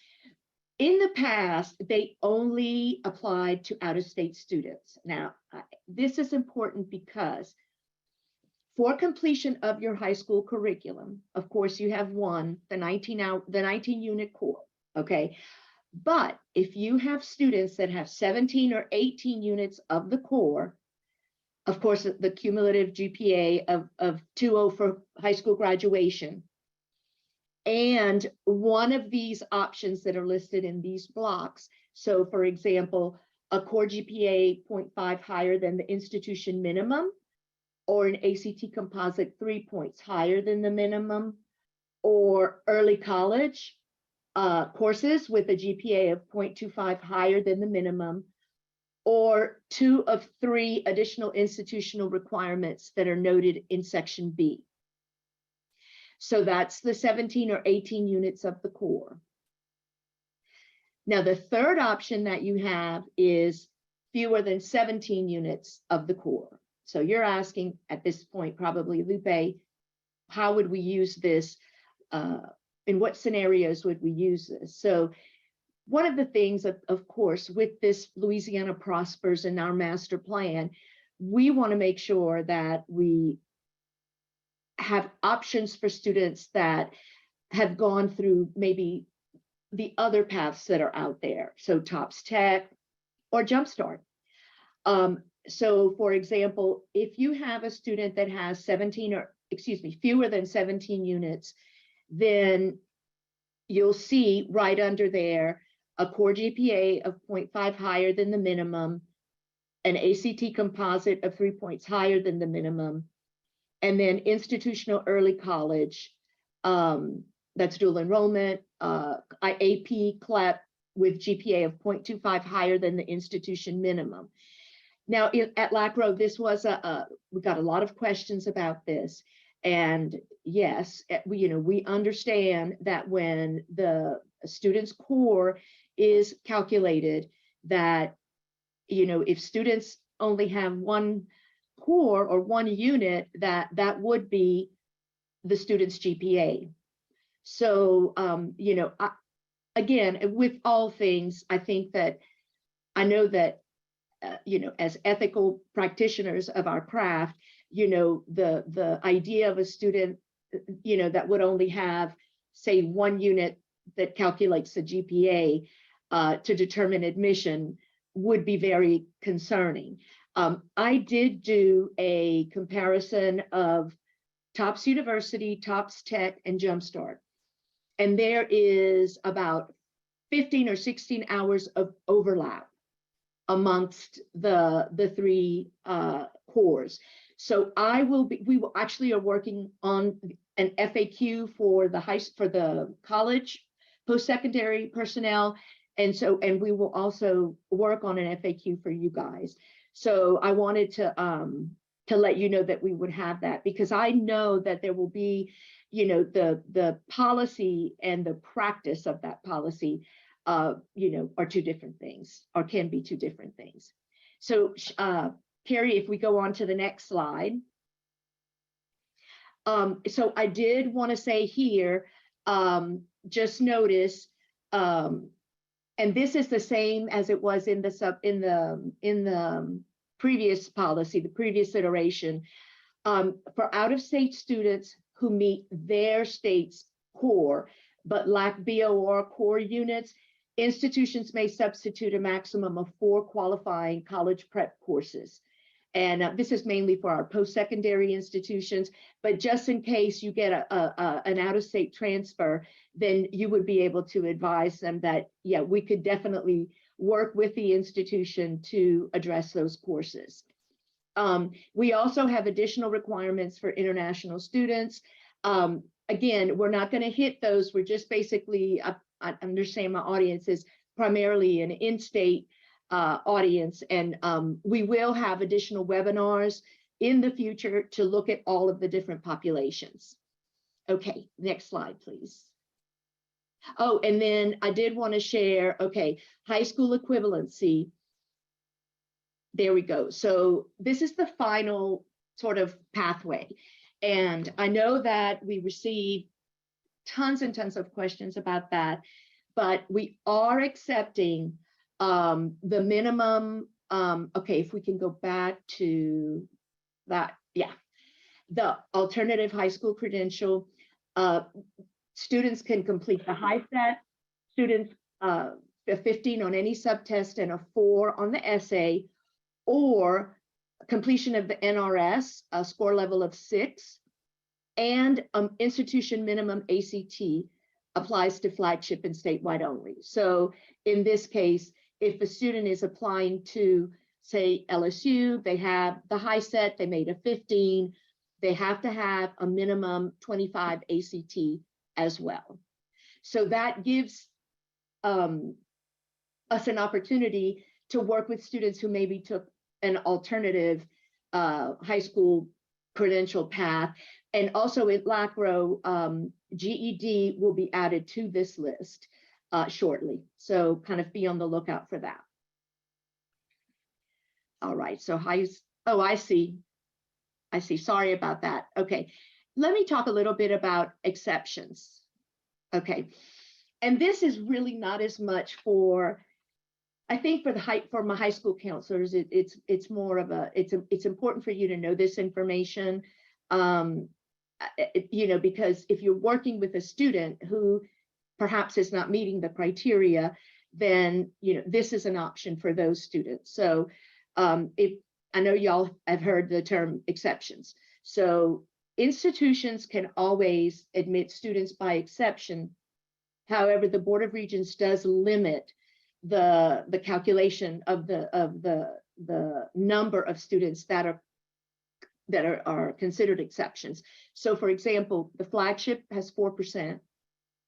In the past, they only applied to out-of-state students. Now, this is important because for completion of your high school curriculum, of course, you have the 19-unit core, okay? But if you have students that have 17 or 18 units of the core, of course, the cumulative GPA of 2.0 for high school graduation, and one of these options that are listed in these blocks. So for example, a core GPA 0.5 higher than the institution minimum, or an ACT composite 3 points higher than the minimum, or early college courses with a GPA of 0.25 higher than the minimum, or 2 of 3 additional institutional requirements that are noted in section B. So that's the 17 or 18 units of the core. Now, the third option that you have is fewer than 17 units of the core. So you're asking at this point, probably, Lupe, how would we use this in what scenarios would we use this? So one of the things, of course, with this Louisiana Prospers and our master plan, we want to make sure that we have options for students that have gone through maybe the other paths that are out there. So TOPS Tech or Jumpstart. So for example, if you have a student that has fewer than 17 units, then you'll see right under there a core GPA of 0.5 higher than the minimum, an ACT composite of 3 points higher than the minimum, and then institutional early college, that's dual enrollment, AP CLEP with GPA of 0.25 higher than the institution minimum. Now at LACRO, this was we got a lot of questions about this. And yes, we understand that when the student's core is calculated, that, if students only have one core or one unit, that would be the student's GPA. So, again, with all things, I think that I know that, as ethical practitioners of our craft, the idea of a student, that would only have, say, one unit that calculates the GPA to determine admission would be very concerning. I did do a comparison of TOPS University, TOPS Tech, and Jumpstart. And there is about 15 or 16 hours of overlap amongst the three cores. So we will actually are working on an FAQ for the college post-secondary personnel. And we will also work on an FAQ for you guys. So I wanted to let you know that we would have that, because I know that there will be, the policy and the practice of that policy, are two different things, or can be two different things. So Carrie, if we go on to the next slide. So I did want to say here, just notice, and this is the same as it was in the previous policy, the previous iteration, for out-of-state students who meet their state's core but lack BOR core units, institutions may substitute a maximum of 4 qualifying college prep courses. And this is mainly for our post-secondary institutions, but just in case you get an out-of-state transfer, then you would be able to advise them that, yeah, we could definitely work with the institution to address those courses. We also have additional requirements for international students. Again, we're not going to hit those. We're just basically, I understand my audience is primarily an in-state audience, and we will have additional webinars in the future to look at all of the different populations. Okay, next slide, please. Oh, and then I did want to share, okay, high school equivalency. There we go. So this is the final sort of pathway. And I know that we received tons and tons of questions about that, but we are accepting the minimum, okay, if we can go back to that, yeah, the alternative high school credential. Students can complete the high set, students a 15 on any subtest and a 4 on the essay, or completion of the NRS, a score level of 6, and institution minimum ACT applies to flagship and statewide only. So in this case, if a student is applying to, say, LSU, they have the high set, they made a 15, they have to have a minimum 25 ACT as well. So that gives us an opportunity to work with students who maybe took an alternative high school credential path. And also at LACRO, GED will be added to this list shortly. So kind of be on the lookout for that. All right, so oh, I see. Sorry about that. Okay, let me talk a little bit about exceptions. Okay. And this is really not as much for, I think for my high school counselors, it's more of it's important for you to know this information. Because if you're working with a student who perhaps is not meeting the criteria, then, this is an option for those students. So if I know y'all have heard the term exceptions. So institutions can always admit students by exception. However, the Board of Regents does limit the calculation of the number of students that are considered exceptions. So for example, the flagship has 4%,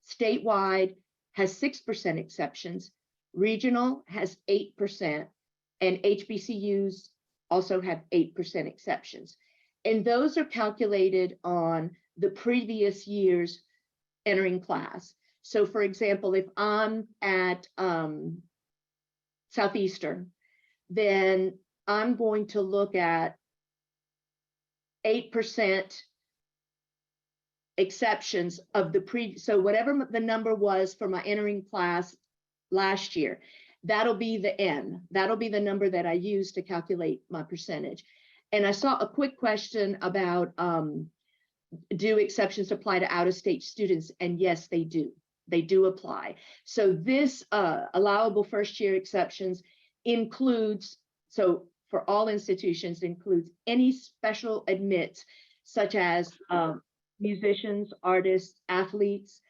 statewide has 6% exceptions, regional has 8%, and HBCUs also have 8% exceptions. And those are calculated on the previous year's entering class. So for example, if I'm at Southeastern, then I'm going to look at 8% exceptions of the so whatever the number was for my entering class last year, that'll be the N. That'll be the number that I use to calculate my percentage. And I saw a quick question about, do exceptions apply to out-of-state students? And yes, they do. They do apply. So this allowable first-year exceptions includes, so for all institutions, includes any special admits, such as musicians, artists, athletes,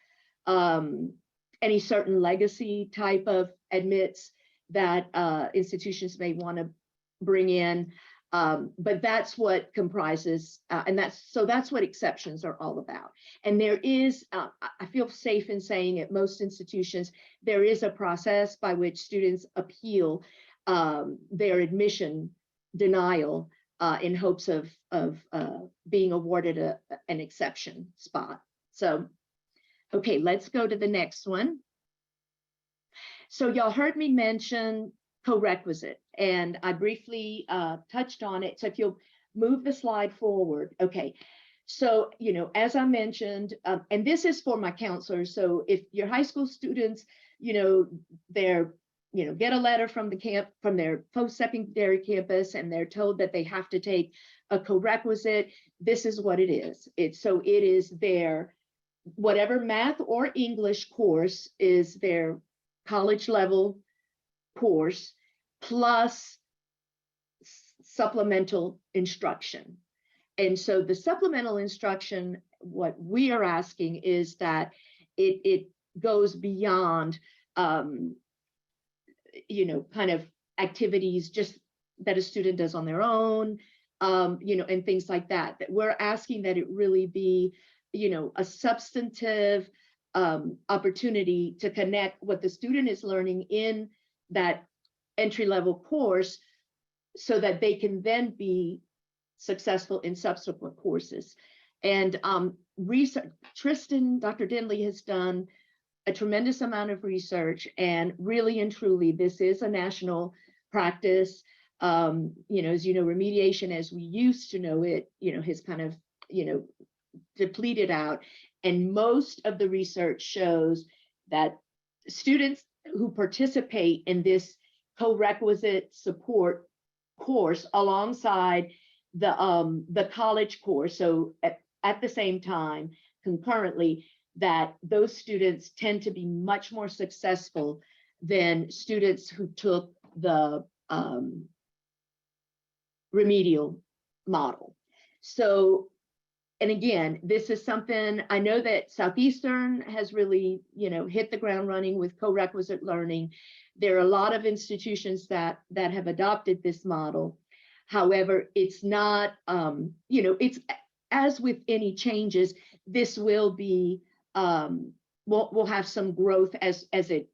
any certain legacy type of admits that institutions may want to bring in. But that's what comprises, and that's what exceptions are all about. And there is, I feel safe in saying at most institutions, there is a process by which students appeal their admission denial in hopes of being awarded an exception spot. So, okay, let's go to the next one. So y'all heard me mention co-requisite, and I briefly touched on it. So if you'll move the slide forward. Okay, so, as I mentioned, and this is for my counselors. So if your high school students, they're, get a letter from from their post-secondary campus, and they're told that they have to take a co-requisite, this is what it is. It is their, whatever math or English course is their college level course, plus supplemental instruction. And so the supplemental instruction, what we are asking is that it goes beyond, kind of activities just that a student does on their own, and things like that. That we're asking that it really be, a substantive opportunity to connect what the student is learning in that entry-level course, so that they can then be successful in subsequent courses. And research, Dr. Denley has done a tremendous amount of research, and really and truly, this is a national practice. As remediation as we used to know it, has kind of, depleted out. And most of the research shows that students who participate in this co-requisite support course alongside the college course, so at the same time, concurrently, that those students tend to be much more successful than students who took the remedial model. So, and again, this is something I know that Southeastern has really, hit the ground running with co-requisite learning. There are a lot of institutions that have adopted this model. However, it's not, it's as with any changes, this will be, we'll have some growth as it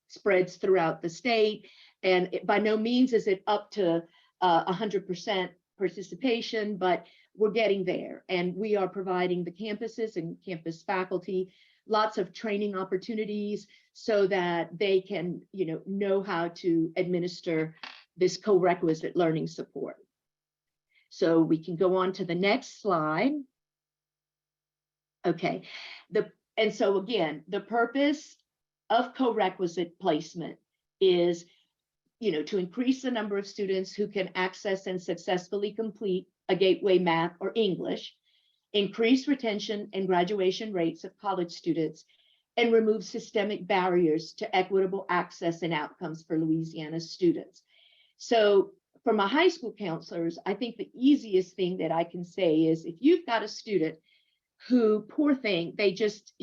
spreads throughout the state. And by no means is it up to 100% participation, but we're getting there, and we are providing the campuses and campus faculty lots of training opportunities so that they can, know how to administer this co-requisite learning support. So we can go on to the next slide. Okay, And so again, the purpose of co-requisite placement is, to increase the number of students who can access and successfully complete a gateway math or English, increase retention and graduation rates of college students, and remove systemic barriers to equitable access and outcomes for Louisiana students. So for my high school counselors, I think the easiest thing that I can say is if you've got a student who, poor thing, they just,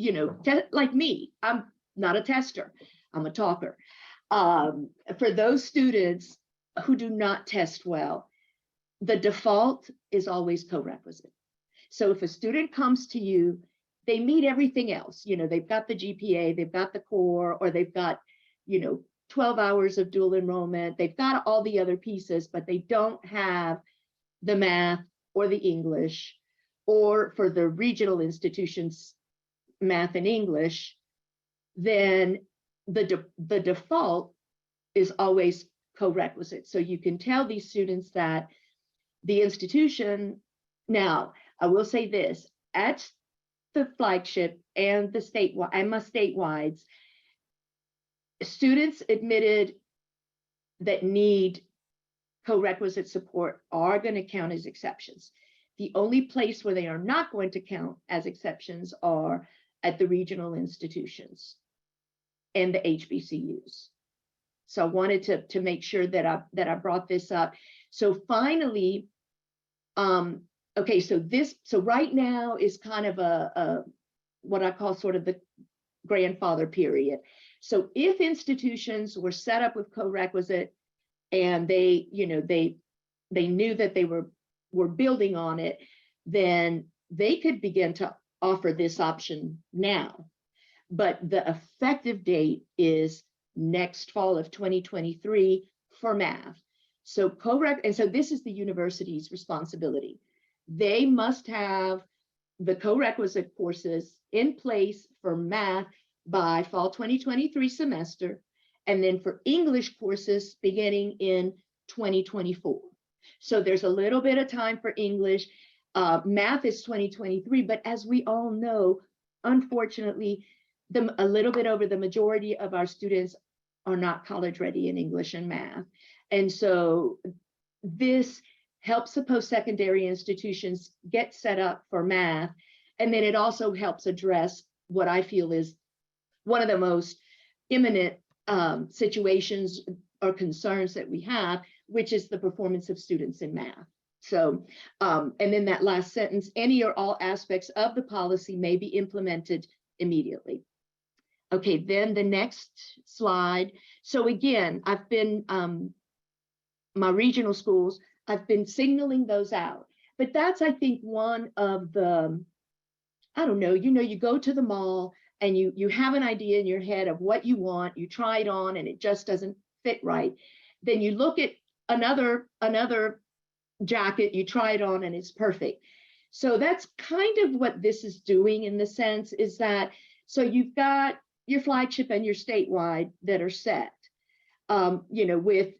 like me, I'm not a tester, I'm a talker. For those students who do not test well, the default is always co-requisite. So if a student comes to you, they meet everything else, they've got the GPA, they've got the core, or they've got, 12 hours of dual enrollment, they've got all the other pieces, but they don't have the math or the English, or for the regional institutions, math and English, then the default is always co-requisite. So you can tell these students that the institution, now I will say this, at the flagship and the statewide and my statewides, students admitted that need co-requisite support are going to count as exceptions. The only place where they are not going to count as exceptions are at the regional institutions and the HBCUs. So I wanted to make sure that I brought this up. So finally, okay, so right now is kind of a what I call sort of the grandfather period. So if institutions were set up with co-requisite and they knew that they were building on it, then they could begin to offer this option now. But the effective date is next fall of 2023 for math. So and so this is the university's responsibility. They must have the co-requisite courses in place for math by fall 2023 semester, and then for English courses beginning in 2024. So there's a little bit of time for English. Math is 2023, but as we all know, unfortunately, a little bit over the majority of our students are not college ready in English and math. And so this helps the post-secondary institutions get set up for math. And then it also helps address what I feel is one of the most imminent situations or concerns that we have, which is the performance of students in math. So, and then that last sentence, any or all aspects of the policy may be implemented immediately. Okay, then the next slide. So again, I've been, my regional schools, I've been signaling those out, but that's, I think, one of the, I don't know, you go to the mall and you have an idea in your head of what you want, you try it on and it just doesn't fit right. Then you look at another jacket, you try it on and it's perfect. So that's kind of what this is doing in the sense is that, so you've got your flagship and your statewide that are set, with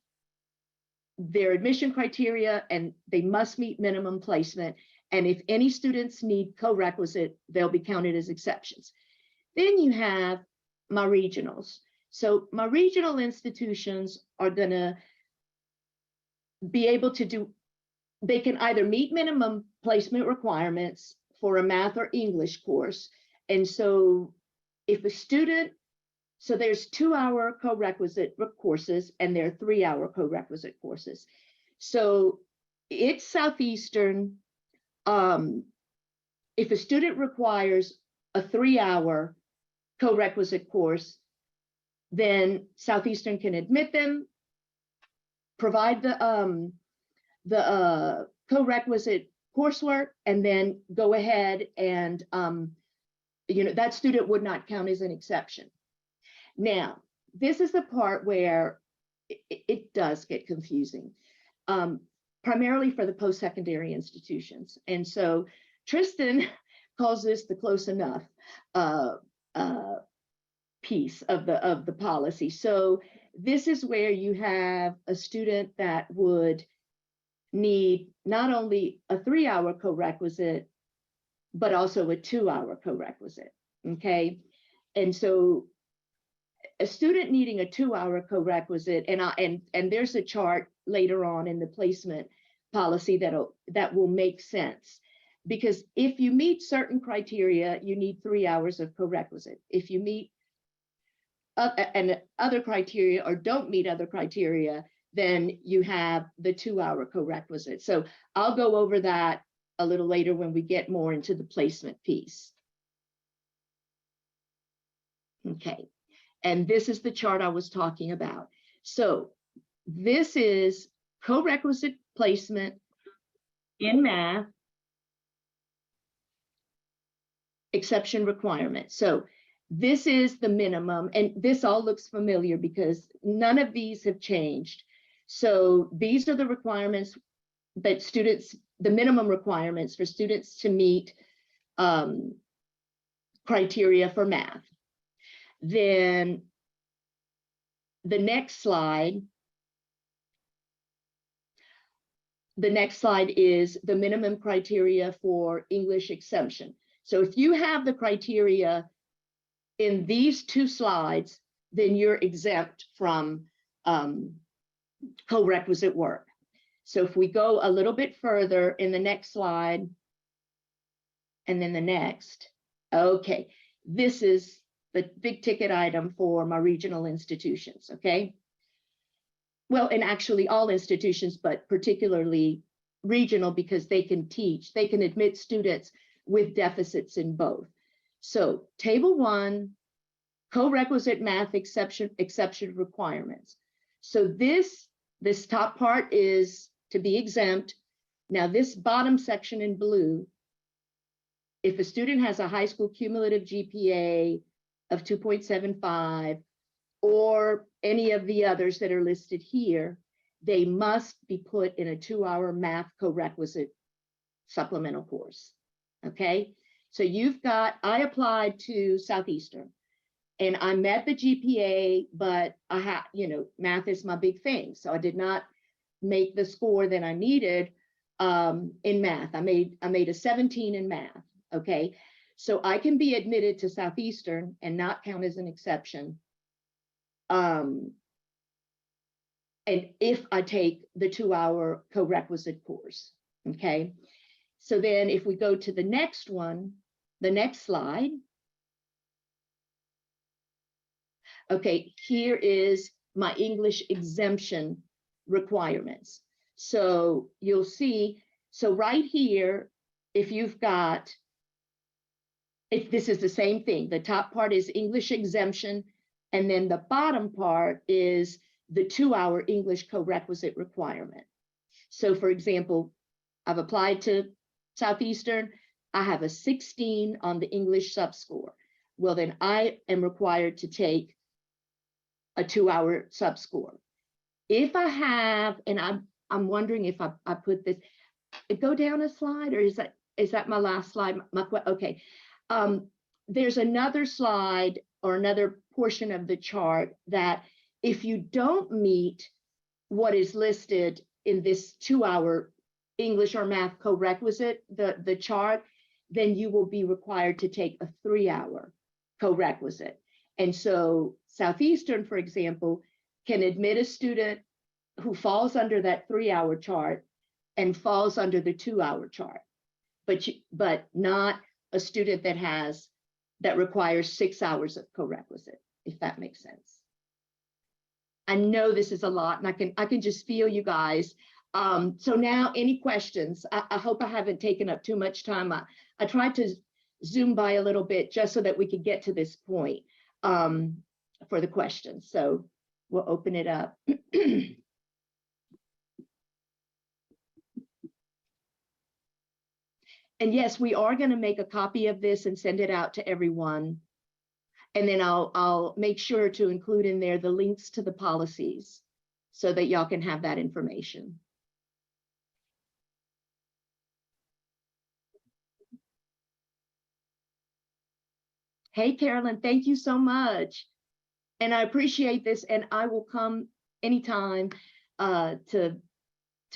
their admission criteria, and they must meet minimum placement. And if any students need co-requisite, they'll be counted as exceptions. Then you have my regionals. So my regional institutions are gonna be able to do, they can either meet minimum placement requirements for a math or English course. And so if a student, so there's 2-hour co-requisite courses and there are 3-hour co-requisite courses. So it's Southeastern. If a student requires a 3-hour co-requisite course, then Southeastern can admit them, provide the co-requisite coursework, and then go ahead and that student would not count as an exception. Now, this is the part where it does get confusing, primarily for the post-secondary institutions. And so Tristan calls this the close enough piece of the policy. So this is where you have a student that would need not only a 3-hour co-requisite, but also a 2-hour co-requisite. Okay. And so a student needing a 2-hour co-requisite, and there's a chart later on in the placement policy that will make sense. Because if you meet certain criteria, you need 3 hours of co-requisite. If you meet and other criteria or don't meet other criteria, then you have the 2-hour co-requisite. So I'll go over that a little later when we get more into the placement piece. Okay, and this is the chart I was talking about. So this is co-requisite placement in math, exception requirement. So this is the minimum, and this all looks familiar because none of these have changed. So these are the requirements that students, the minimum requirements for students to meet criteria for math. Then the next slide is the minimum criteria for English exemption. So if you have the criteria in these two slides, then you're exempt from co-requisite work. So if we go a little bit further in the next slide, and then the next, okay, this is the big ticket item for my regional institutions, okay? Well, and actually all institutions, but particularly regional, because they can teach, they can admit students with deficits in both. So table 1, co-requisite math exception requirements. So this top part is to be exempt. Now this bottom section in blue, if a student has a high school cumulative GPA of 2.75 or any of the others that are listed here, they must be put in a 2-hour math co-requisite supplemental course. Okay, so you've got, I applied to Southeastern and I met the GPA, but I had, math is my big thing. So I did not make the score that I needed in math. I made a 17 in math. Okay, so I can be admitted to Southeastern and not count as an exception. And if I take the 2-hour co-requisite course, okay? So then if we go to the next one, the next slide. Okay, here is my English exemption requirements. So you'll see, so right here, if you've got, if this is the same thing, the top part is English exemption, and then the bottom part is the 2-hour English co-requisite requirement. So for example, I've applied to Southeastern, I have a 16 on the English subscore. Well, then I am required to take a 2-hour subscore. If I have, and I'm wondering if I put this, go down a slide, or is that my last slide? Okay. There's another slide or another portion of the chart that if you don't meet what is listed in this 2-hour English or math co-requisite, the chart, then you will be required to take a 3-hour co-requisite. And so Southeastern, for example, can admit a student who falls under that 3-hour chart and falls under the 2-hour chart, but not a student that requires 6 hours of co-requisite, if that makes sense. I know this is a lot, and I can just feel you guys. So now, any questions? I hope I haven't taken up too much time. I tried to zoom by a little bit just so that we could get to this point for the questions. So we'll open it up. And yes, we are going to make a copy of this and send it out to everyone. And then I'll make sure to include in there the links to the policies so that y'all can have that information. Hey, Carolyn, thank you so much. And I appreciate this, and I will come anytime to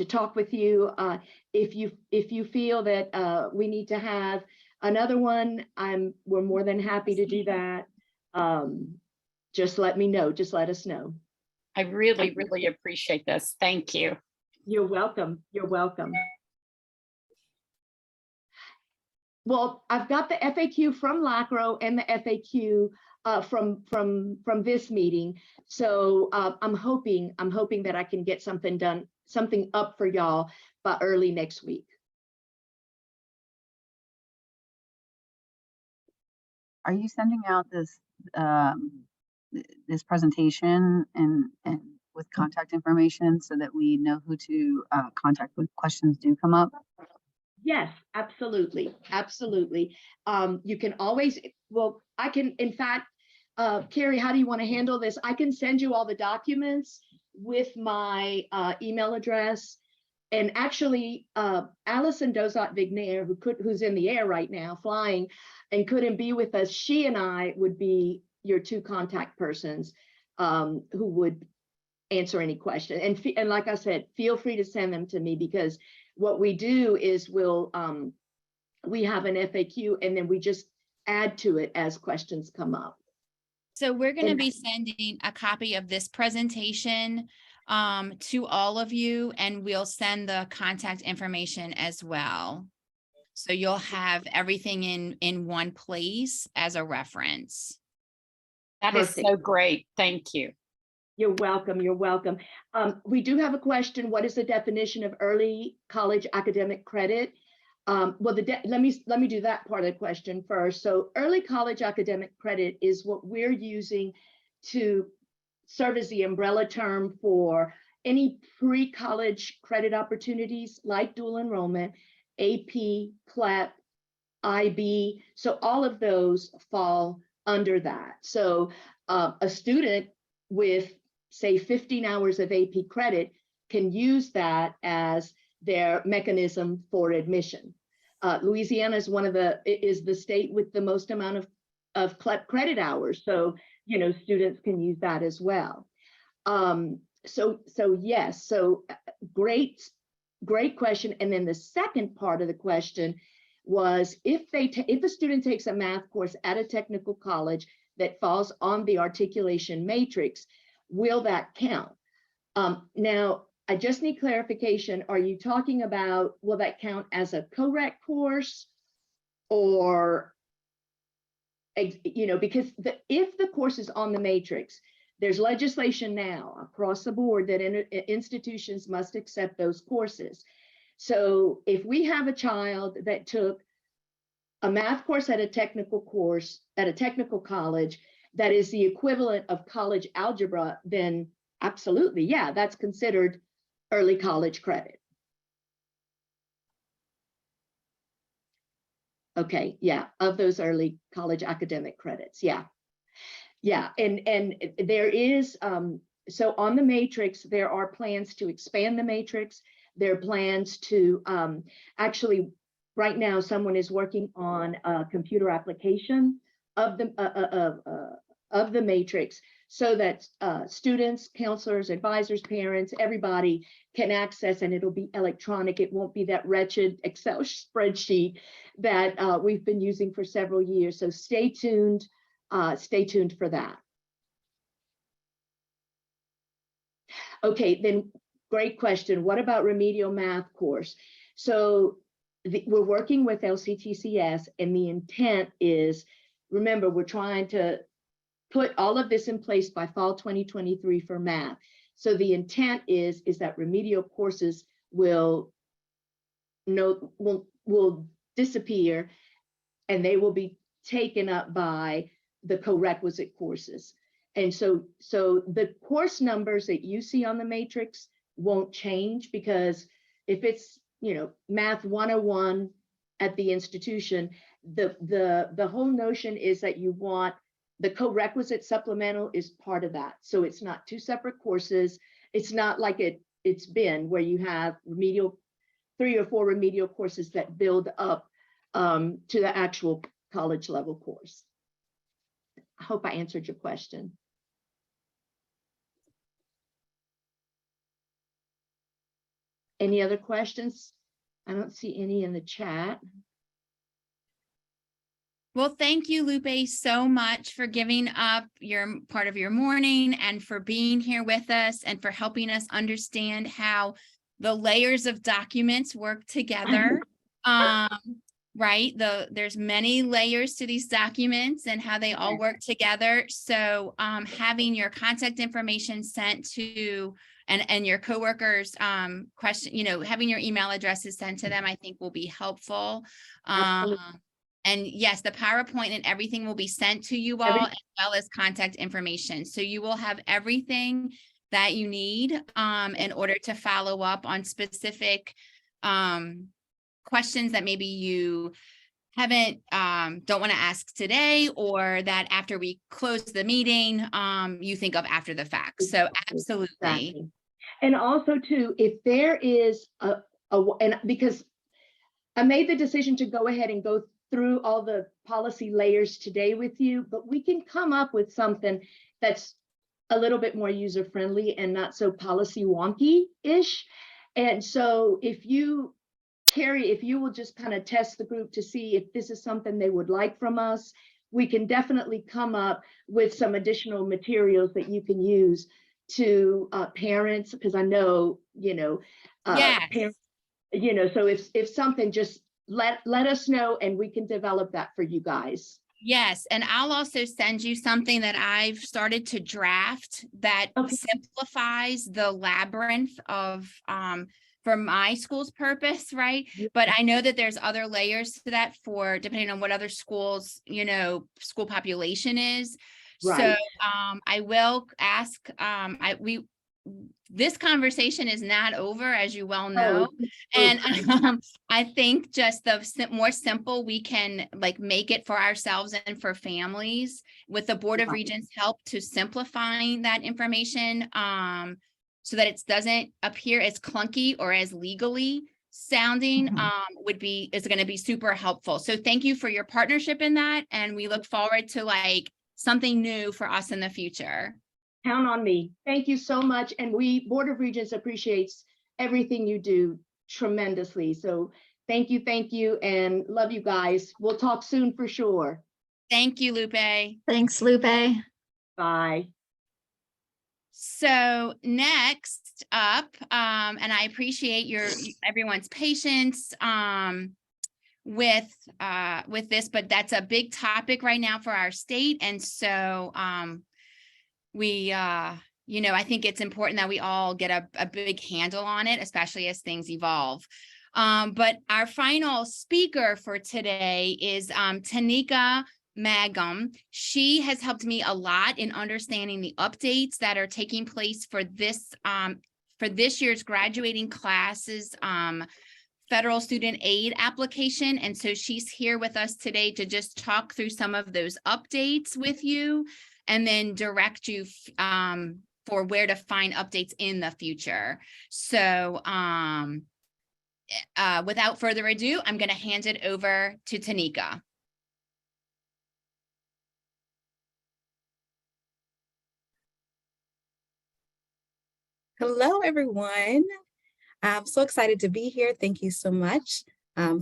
talk with you. If you feel that we need to have another one, we're more than happy to do that. Just let me know, just let us know. I really, really appreciate this. Thank you. You're welcome. You're welcome. Well, I've got the FAQ from LACRO and the FAQ from this meeting. So I'm hoping that I can get something up for y'all by early next week. Are you sending out this this presentation and with contact information so that we know who to contact when questions do come up? Yes, absolutely, absolutely. You can always, well, I can, in fact, Carrie, how do you want to handle this? I can send you all the documents with my email address. And actually, Allison Dozat-Vignair, who's in the air right now, flying, and couldn't be with us, she and I would be your two contact persons who would answer any question. And like I said, feel free to send them to me, because what we do is we have an FAQ and then we just add to it as questions come up. So we're going to be sending a copy of this presentation to all of you, and we'll send the contact information as well. So you'll have everything in one place as a reference. That is so great. Thank you. You're welcome. You're welcome. We do have a question. What is the definition of early college academic credit? Well, let me do that part of the question first. So early college academic credit is what we're using to serve as the umbrella term for any pre-college credit opportunities like dual enrollment, AP, CLEP, IB. So all of those fall under that. So a student with, say, 15 hours of AP credit can use that as their mechanism for admission. Louisiana is the state with the most amount of CLEP credit hours. So, you know, students can use that as well. So yes, so great question. And then the second part of the question was, if a student takes a math course at a technical college that falls on the articulation matrix, will that count? Now, I just need clarification. Are you talking about, will that count as a co-rec course, or, you know, because if the course is on the matrix, there's legislation now across the board that institutions must accept those courses. So if we have a child that took a math course at a technical college that is the equivalent of college algebra, then absolutely, yeah, that's considered early college credit. Okay, yeah, of those early college academic credits, yeah. Yeah, and there is, so on the matrix, there are plans to expand the matrix. There are plans to, actually, right now, someone is working on a computer application of the matrix, so that students, counselors, advisors, parents, everybody can access, and it'll be electronic. It won't be that wretched Excel spreadsheet that we've been using for several years. So stay tuned for that. Okay, then great question. What about remedial math course? So we're working with LCTCS, and the intent is, remember, we're trying to put all of this in place by fall 2023 for math. So the intent is that remedial courses will disappear, and they will be taken up by the co-requisite courses. And so the course numbers that you see on the matrix won't change, because if it's, you know, math 101 at the institution, the whole notion is that you want the co-requisite supplemental is part of that. So it's not two separate courses. It's not like it's been where you have 3 or 4 remedial courses that build up to the actual college level course. I hope I answered your question. Any other questions? I don't see any in the chat. Well, thank you, Lupe, so much for giving up your part of your morning and for being here with us and for helping us understand how the layers of documents work together. Right, there's many layers to these documents and how they all work together. So having your contact information sent to and your coworkers question, having your email addresses sent to them, I think will be helpful. And yes, the PowerPoint and everything will be sent to you all, as well as contact information. So you will have everything that you need in order to follow up on specific questions that maybe you haven't don't want to ask today, or that after we close the meeting you think of after the fact. So absolutely. Exactly. And also too, if there is and because I made the decision to go ahead and go through all the policy layers today with you, but we can come up with something that's a little bit more user friendly and not so policy wonky-ish. And so Carrie, if you will just kind of test the group to see if this is something they would like from us, we can definitely come up with some additional materials that you can use to parents, because I know, Yes. parents, so if something, just let us know and we can develop that for you guys. Yes, and I'll also send you something that I've started to draft that simplifies the labyrinth of for my school's purpose, right? But I know that there's other layers to that for depending on what other schools, school population is. Right. So I will ask, this conversation is not over, as you well know. And I think just the more simple we can make it for ourselves and for families with the Board of Regents' help to simplifying that information so that it doesn't appear as clunky or as legally sounding is going to be super helpful. So thank you for your partnership in that. And we look forward to something new for us in the future. Count on me. Thank you so much. And Board of Regents appreciates everything you do tremendously. So thank you, and love you guys. We'll talk soon for sure. Thank you, Lupe. Thanks, Lupe. Bye. So next up, and I appreciate everyone's patience with this, but that's a big topic right now for our state. And so I think it's important that we all get a big handle on it, especially as things evolve. But our final speaker for today is Tanika Magum. She has helped me a lot in understanding the updates that are taking place for this year's graduating classes federal student aid application. And so she's here with us today to just talk through some of those updates with you and then direct you for where to find updates in the future. So without further ado, I'm going to hand it over to Tanika. Hello, everyone. I'm so excited to be here. Thank you so much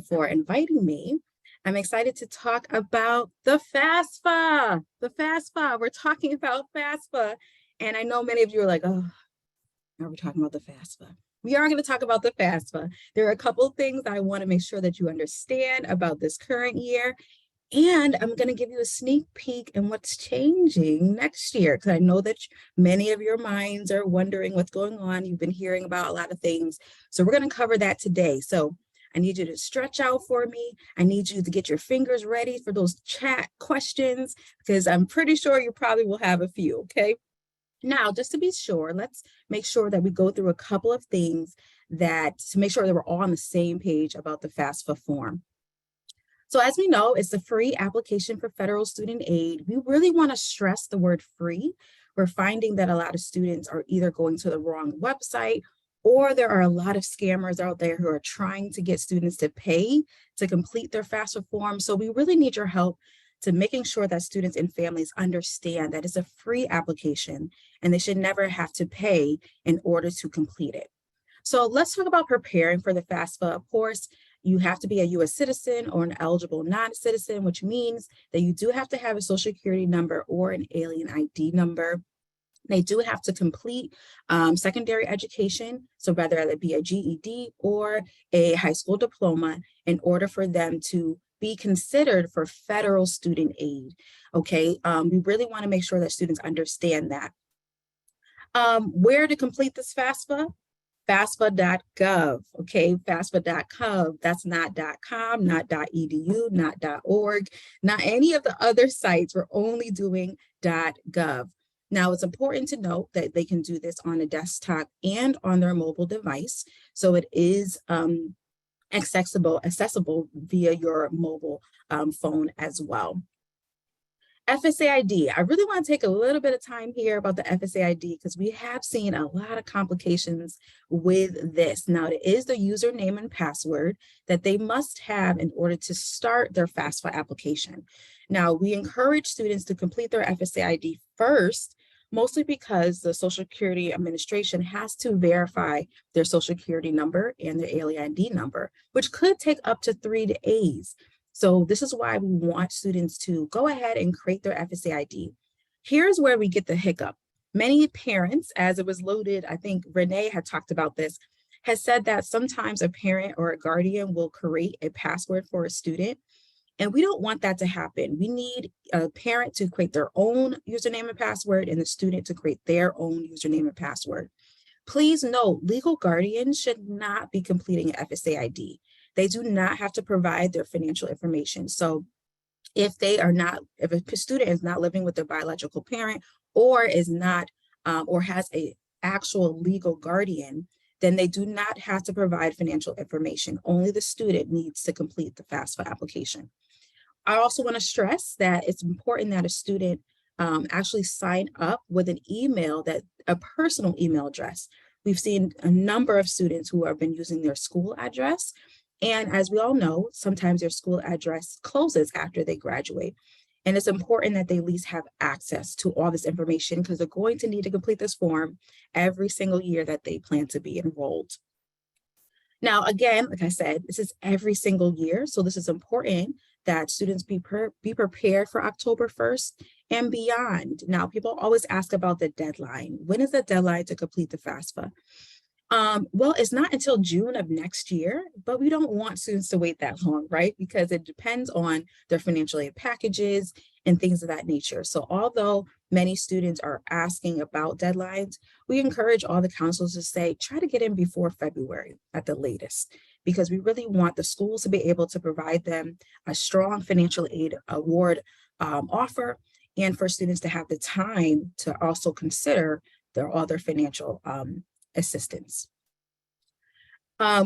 for inviting me. I'm excited to talk about the FAFSA. The FAFSA. We're talking about FAFSA. And I know many of you are like, oh, now we're talking about the FAFSA. We are going to talk about the FAFSA. There are a couple of things I want to make sure that you understand about this current year. And I'm going to give you a sneak peek in what's changing next year, because I know that many of your minds are wondering what's going on. You've been hearing about a lot of things. So we're going to cover that today. So I need you to stretch out for me. I need you to get your fingers ready for those chat questions, because I'm pretty sure you probably will have a few, okay? Now, just to be sure, let's make sure that we go through a couple of things to make sure that we're all on the same page about the FAFSA form. So as we know, it's a free application for federal student aid. We really want to stress the word free. We're finding that a lot of students are either going to the wrong website, or there are a lot of scammers out there who are trying to get students to pay to complete their FAFSA form. So we really need your help to making sure that students and families understand that it's a free application and they should never have to pay in order to complete it. So let's talk about preparing for the FAFSA. Of course, You have to be a U.S. citizen or an eligible non-citizen, which means that you do have to have a social security number or an alien ID number. They do have to complete secondary education, so whether it be a GED or a high school diploma, in order for them to be considered for federal student aid. Okay, we really want to make sure that students understand that. Where to complete this FAFSA? FAFSA.gov, okay, FAFSA.gov. That's not .com, not .edu, not .org, not any of the other sites. We're only doing .gov. Now, it's important to note that they can do this on a desktop and on their mobile device. So it is accessible via your mobile phone as well. FSAID. I really want to take a little bit of time here about the FSAID because we have seen a lot of complications with this. Now, it is the username and password that they must have in order to start their FAFSA application. Now, we encourage students to complete their FSAID first, mostly because the Social Security Administration has to verify their Social Security number and their alien ID number, which could take up to 3 days. So this is why we want students to go ahead and create their FSAID. Here's where we get the hiccup. Many parents, as it was loaded, I think Renee had talked about this, has said that sometimes a parent or a guardian will create a password for a student. And we don't want that to happen. We need a parent to create their own username and password and the student to create their own username and password. Please note, legal guardians should not be completing an FSAID. They do not have to provide their financial information. So if a student is not living with their biological parent or is not, or has a actual legal guardian, then they do not have to provide financial information. Only the student needs to complete the FAFSA application. I also want to stress that it's important that a student actually sign up with an email, a personal email address. We've seen a number of students who have been using their school address. And as we all know, sometimes their school address closes after they graduate. And it's important that they at least have access to all this information because they're going to need to complete this form every single year that they plan to be enrolled. Now, again, like I said, this is every single year. So this is important that students be prepared for October 1st and beyond. Now, people always ask about the deadline. When is the deadline to complete the FAFSA? Well, it's not until June of next year, but we don't want students to wait that long, right? Because it depends on their financial aid packages and things of that nature. So although many students are asking about deadlines, we encourage all the counselors to say, try to get in before February at the latest, because we really want the schools to be able to provide them a strong financial aid award offer, and for students to have the time to also consider all their financial assistance.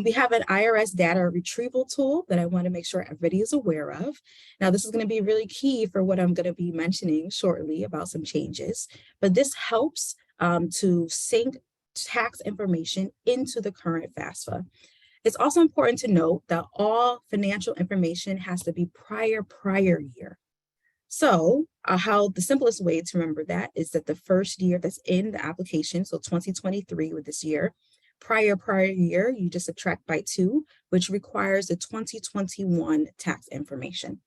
We have an IRS data retrieval tool that I want to make sure everybody is aware of. Now, this is going to be really key for what I'm going to be mentioning shortly about some changes, but this helps to sync tax information into the current FAFSA. It's also important to note that all financial information has to be prior year. So how the simplest way to remember that is that the first year that's in the application, so 2023 with this year, prior year, you just subtract by 2, which requires the 2021 tax information.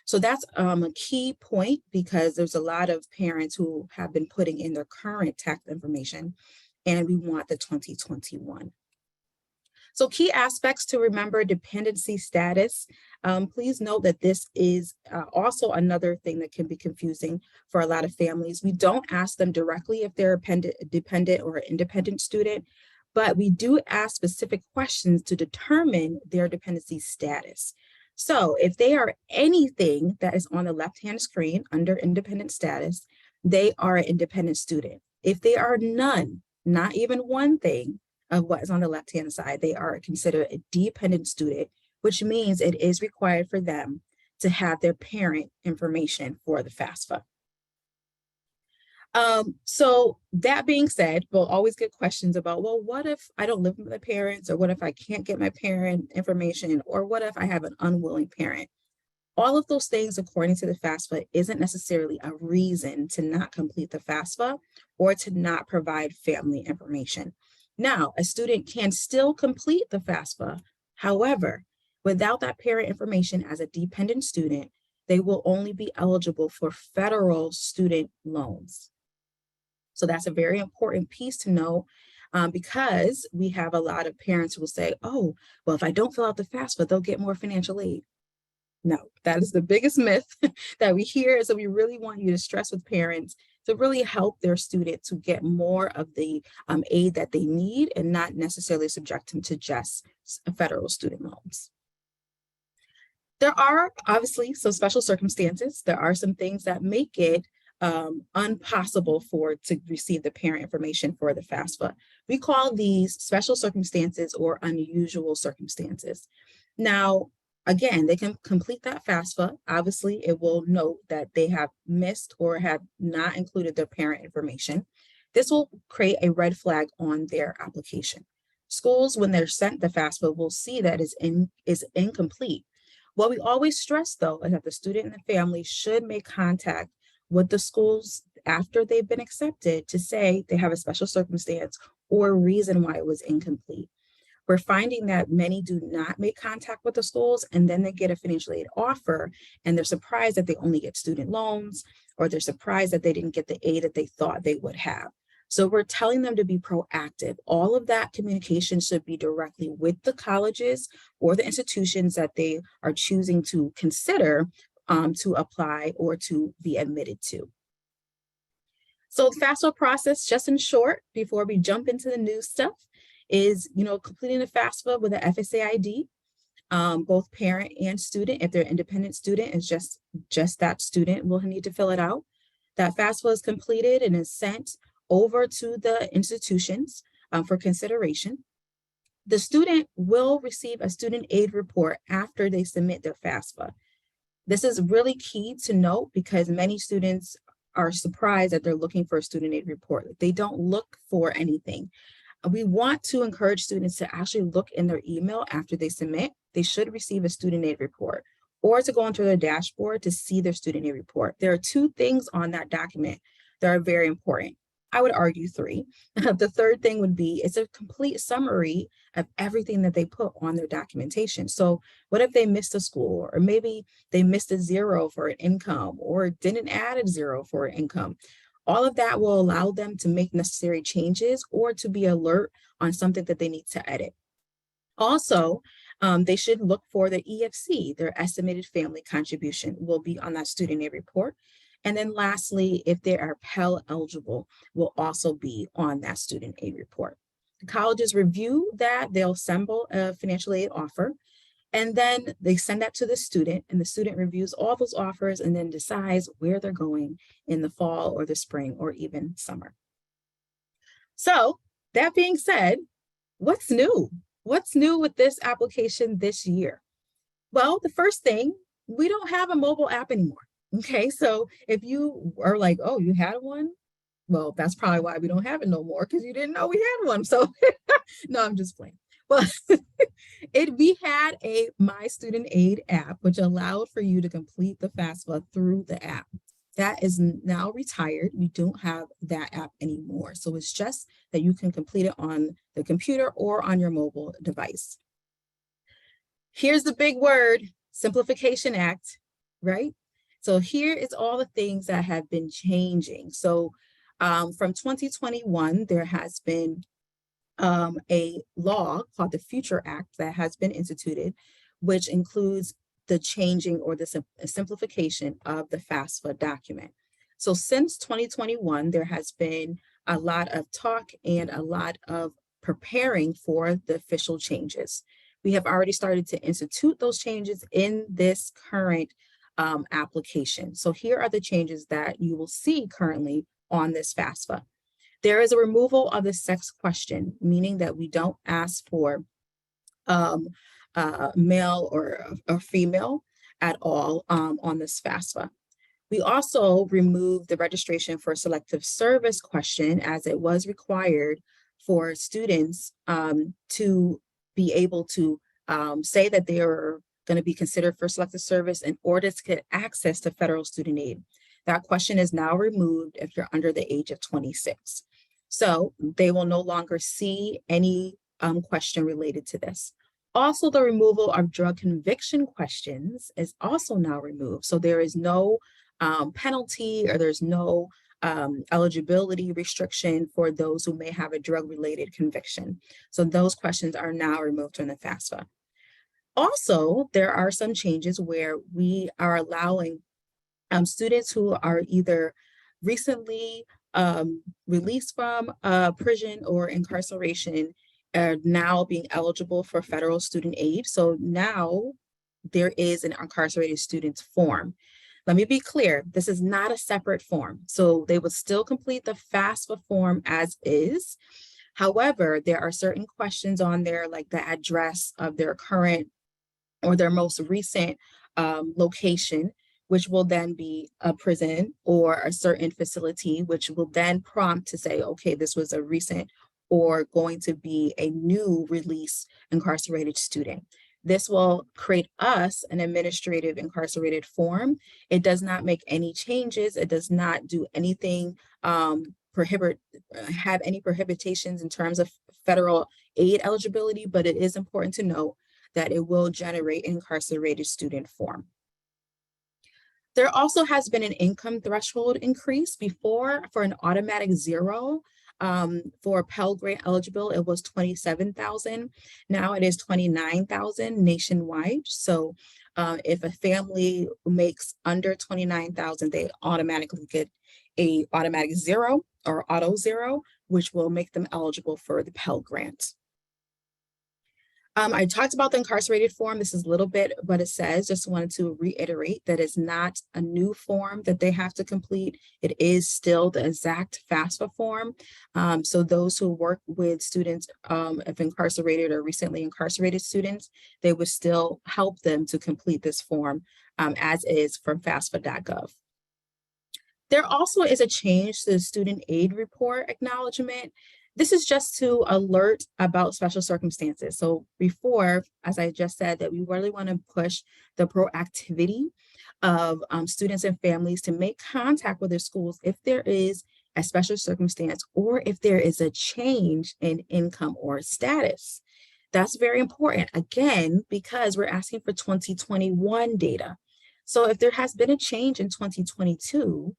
So that's a key point because there's a lot of parents who have been putting in their current tax information, and we want the 2021. So key aspects to remember: dependency status. Please note that this is also another thing that can be confusing for a lot of families. We don't ask them directly if they're a dependent or an independent student, but we do ask specific questions to determine their dependency status. So if they are anything that is on the left-hand screen under independent status, they are an independent student. If they are none, not even one thing of what is on the left-hand side, they are considered a dependent student, which means it is required for them to have their parent information for the FAFSA. So that being said, we'll always get questions about, well, what if I don't live with my parents, or what if I can't get my parent information, or what if I have an unwilling parent? All of those things, according to the FAFSA, isn't necessarily a reason to not complete the FAFSA or to not provide family information. Now, a student can still complete the FAFSA. However, Without that parent information as a dependent student, they will only be eligible for federal student loans. So that's a very important piece to know, because we have a lot of parents who will say, oh, well, if I don't fill out the FAFSA, they'll get more financial aid. No, that is the biggest myth that we hear. So we really want you to stress with parents to really help their student to get more of the aid that they need and not necessarily subject them to just federal student loans. There are obviously some special circumstances. There are some things that make it impossible to receive the parent information for the FAFSA. We call these special circumstances or unusual circumstances. Now, again, they can complete that FAFSA. Obviously, it will note that they have missed or have not included their parent information. This will create a red flag on their application. Schools, when they're sent the FAFSA, will see that is incomplete. What we always stress, though, is that the student and the family should make contact with the schools after they've been accepted to say they have a special circumstance or reason why it was incomplete. We're finding that many do not make contact with the schools, and then they get a financial aid offer and they're surprised that they only get student loans, or they're surprised that they didn't get the aid that they thought they would have. So we're telling them to be proactive. All of that communication should be directly with the colleges or the institutions that they are choosing to consider to apply or to be admitted to. So the FAFSA process, just in short, before we jump into the new stuff, is completing the FAFSA with an FSA ID. Both parent and student, if they're an independent student, is just that student will need to fill it out. That FAFSA is completed and is sent over to the institutions for consideration. The student will receive a student aid report after they submit their FAFSA. This is really key to note because many students are surprised that they're looking for a student aid report. They don't look for anything. We want to encourage students to actually look in their email after they submit. They should receive a student aid report, or to go onto their dashboard to see their student aid report. There are 2 things on that document that are very important. I would argue 3. The third thing would be, it's a complete summary of everything that they put on their documentation. So what if they missed a school, or maybe they missed a 0 for an income, or didn't add a 0 for an income? All of that will allow them to make necessary changes or to be alert on something that they need to edit. Also, they should look for the EFC, their estimated family contribution will be on that student aid report. And then lastly, if they are Pell eligible, will also be on that student aid report. The colleges review that, they'll assemble a financial aid offer, and then they send that to the student, and the student reviews all those offers and then decides where they're going in the fall or the spring or even summer. So that being said, what's new? What's new with this application this year? Well, the first thing, we don't have a mobile app anymore. Okay, so if you are like, oh, you had one? Well, that's probably why we don't have it no more, because you didn't know we had one. So no, I'm just playing. Well, we had a My Student Aid app, which allowed for you to complete the FAFSA through the app. That is now retired. We don't have that app anymore. So it's just that you can complete it on the computer or on your mobile device. Here's the big word, Simplification Act, right? So here is all the things that have been changing. So from 2021, there has been a law called the Future Act that has been instituted, which includes the changing or the simplification of the FAFSA document. So since 2021, there has been a lot of talk and a lot of preparing for the official changes. We have already started to institute those changes in this current application. So here are the changes that you will see currently on this FAFSA. There is a removal of the sex question, meaning that we don't ask for male or female at all on this FAFSA. We also removed the registration for selective service question, as it was required for students to be able to say that they are going to be considered for selective service in order to get access to federal student aid. That question is now removed if you're under the age of 26. So they will no longer see any question related to this. Also, the removal of drug conviction questions is also now removed. So there is no penalty, or there's no eligibility restriction for those who may have a drug-related conviction. So those questions are now removed from the FAFSA. Also, there are some changes where we are allowing students who are either recently released from prison or incarceration are now being eligible for federal student aid. So now there is an incarcerated students form. Let me be clear, this is not a separate form. So they would still complete the FAFSA form as is. However, there are certain questions on there, like the address of their current or their most recent location, which will then be a prison or a certain facility, which will then prompt to say, okay, this was a recent or going to be a new release incarcerated student. This will create us an administrative incarcerated form. It does not make any changes. It does not do anything, have any prohibitions in terms of federal aid eligibility, but it is important to note that it will generate an incarcerated student form. There also has been an income threshold increase. Before, for an automatic zero, for Pell Grant eligible, it was $27,000. Now it is $29,000 nationwide. So if a family makes under $29,000, they automatically get a automatic zero or auto zero, which will make them eligible for the Pell Grant. I talked about the incarcerated form. This is a little bit what it says. Just wanted to reiterate that it's not a new form that they have to complete. It is still the exact FAFSA form. So those who work with students of incarcerated or recently incarcerated students, they would still help them to complete this form as is from FAFSA.gov. There also is a change to the student aid report acknowledgement. This is just to alert about special circumstances. So before, as I just said, that we really want to push the proactivity of students and families to make contact with their schools if there is a special circumstance or if there is a change in income or status. That's very important, again, because we're asking for 2021 data. So if there has been a change in 2022,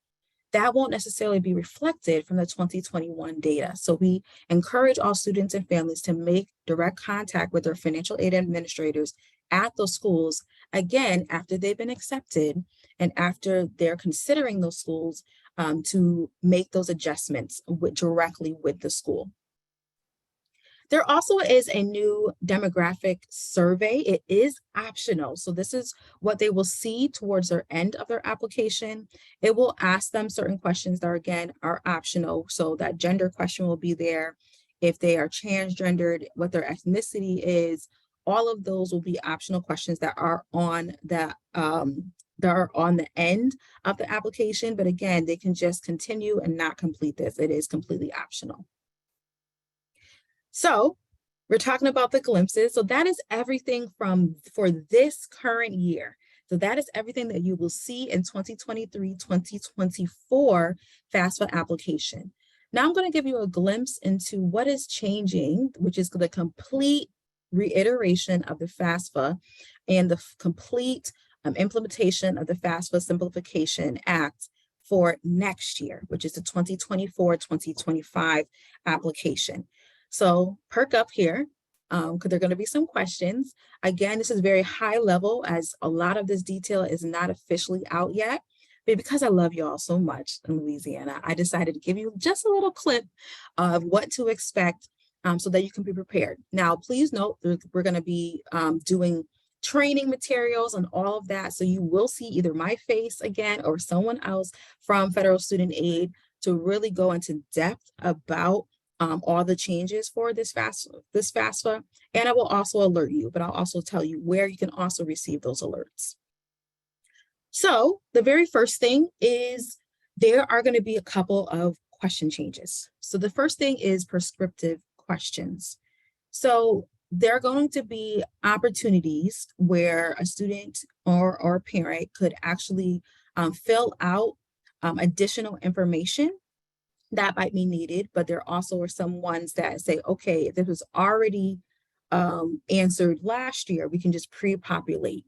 that won't necessarily be reflected from the 2021 data. So we encourage all students and families to make direct contact with their financial aid administrators at those schools, again, after they've been accepted and after they're considering those schools to make those adjustments directly with the school. There also is a new demographic survey. It is optional. So this is what they will see towards their end of their application. It will ask them certain questions that, again, are optional. So that gender question will be there. If they are transgendered, what their ethnicity is, all of those will be optional questions that are on the end of the application. But again, they can just continue and not complete this. It is completely optional. So we're talking about the glimpses. So that is everything for this current year. So that is everything that you will see in 2023-2024 FAFSA application. Now I'm going to give you a glimpse into what is changing, which is the complete reiteration of the FAFSA and the complete implementation of the FAFSA Simplification Act for next year, which is the 2024-2025 application. So perk up here, because there are going to be some questions. Again, this is very high level as a lot of this detail is not officially out yet. But because I love you all so much in Louisiana, I decided to give you just a little clip of what to expect so that you can be prepared. Now, please note we're going to be doing training materials and all of that. So you will see either my face again or someone else from Federal Student Aid to really go into depth about all the changes for this FAFSA, and I will also alert you, but I'll also tell you where you can also receive those alerts. So the very first thing is there are going to be a couple of question changes. So the first thing is prescriptive questions. So there are going to be opportunities where a student or a parent could actually fill out additional information that might be needed, but there also are some ones that say, okay, this was already answered last year, we can just pre-populate.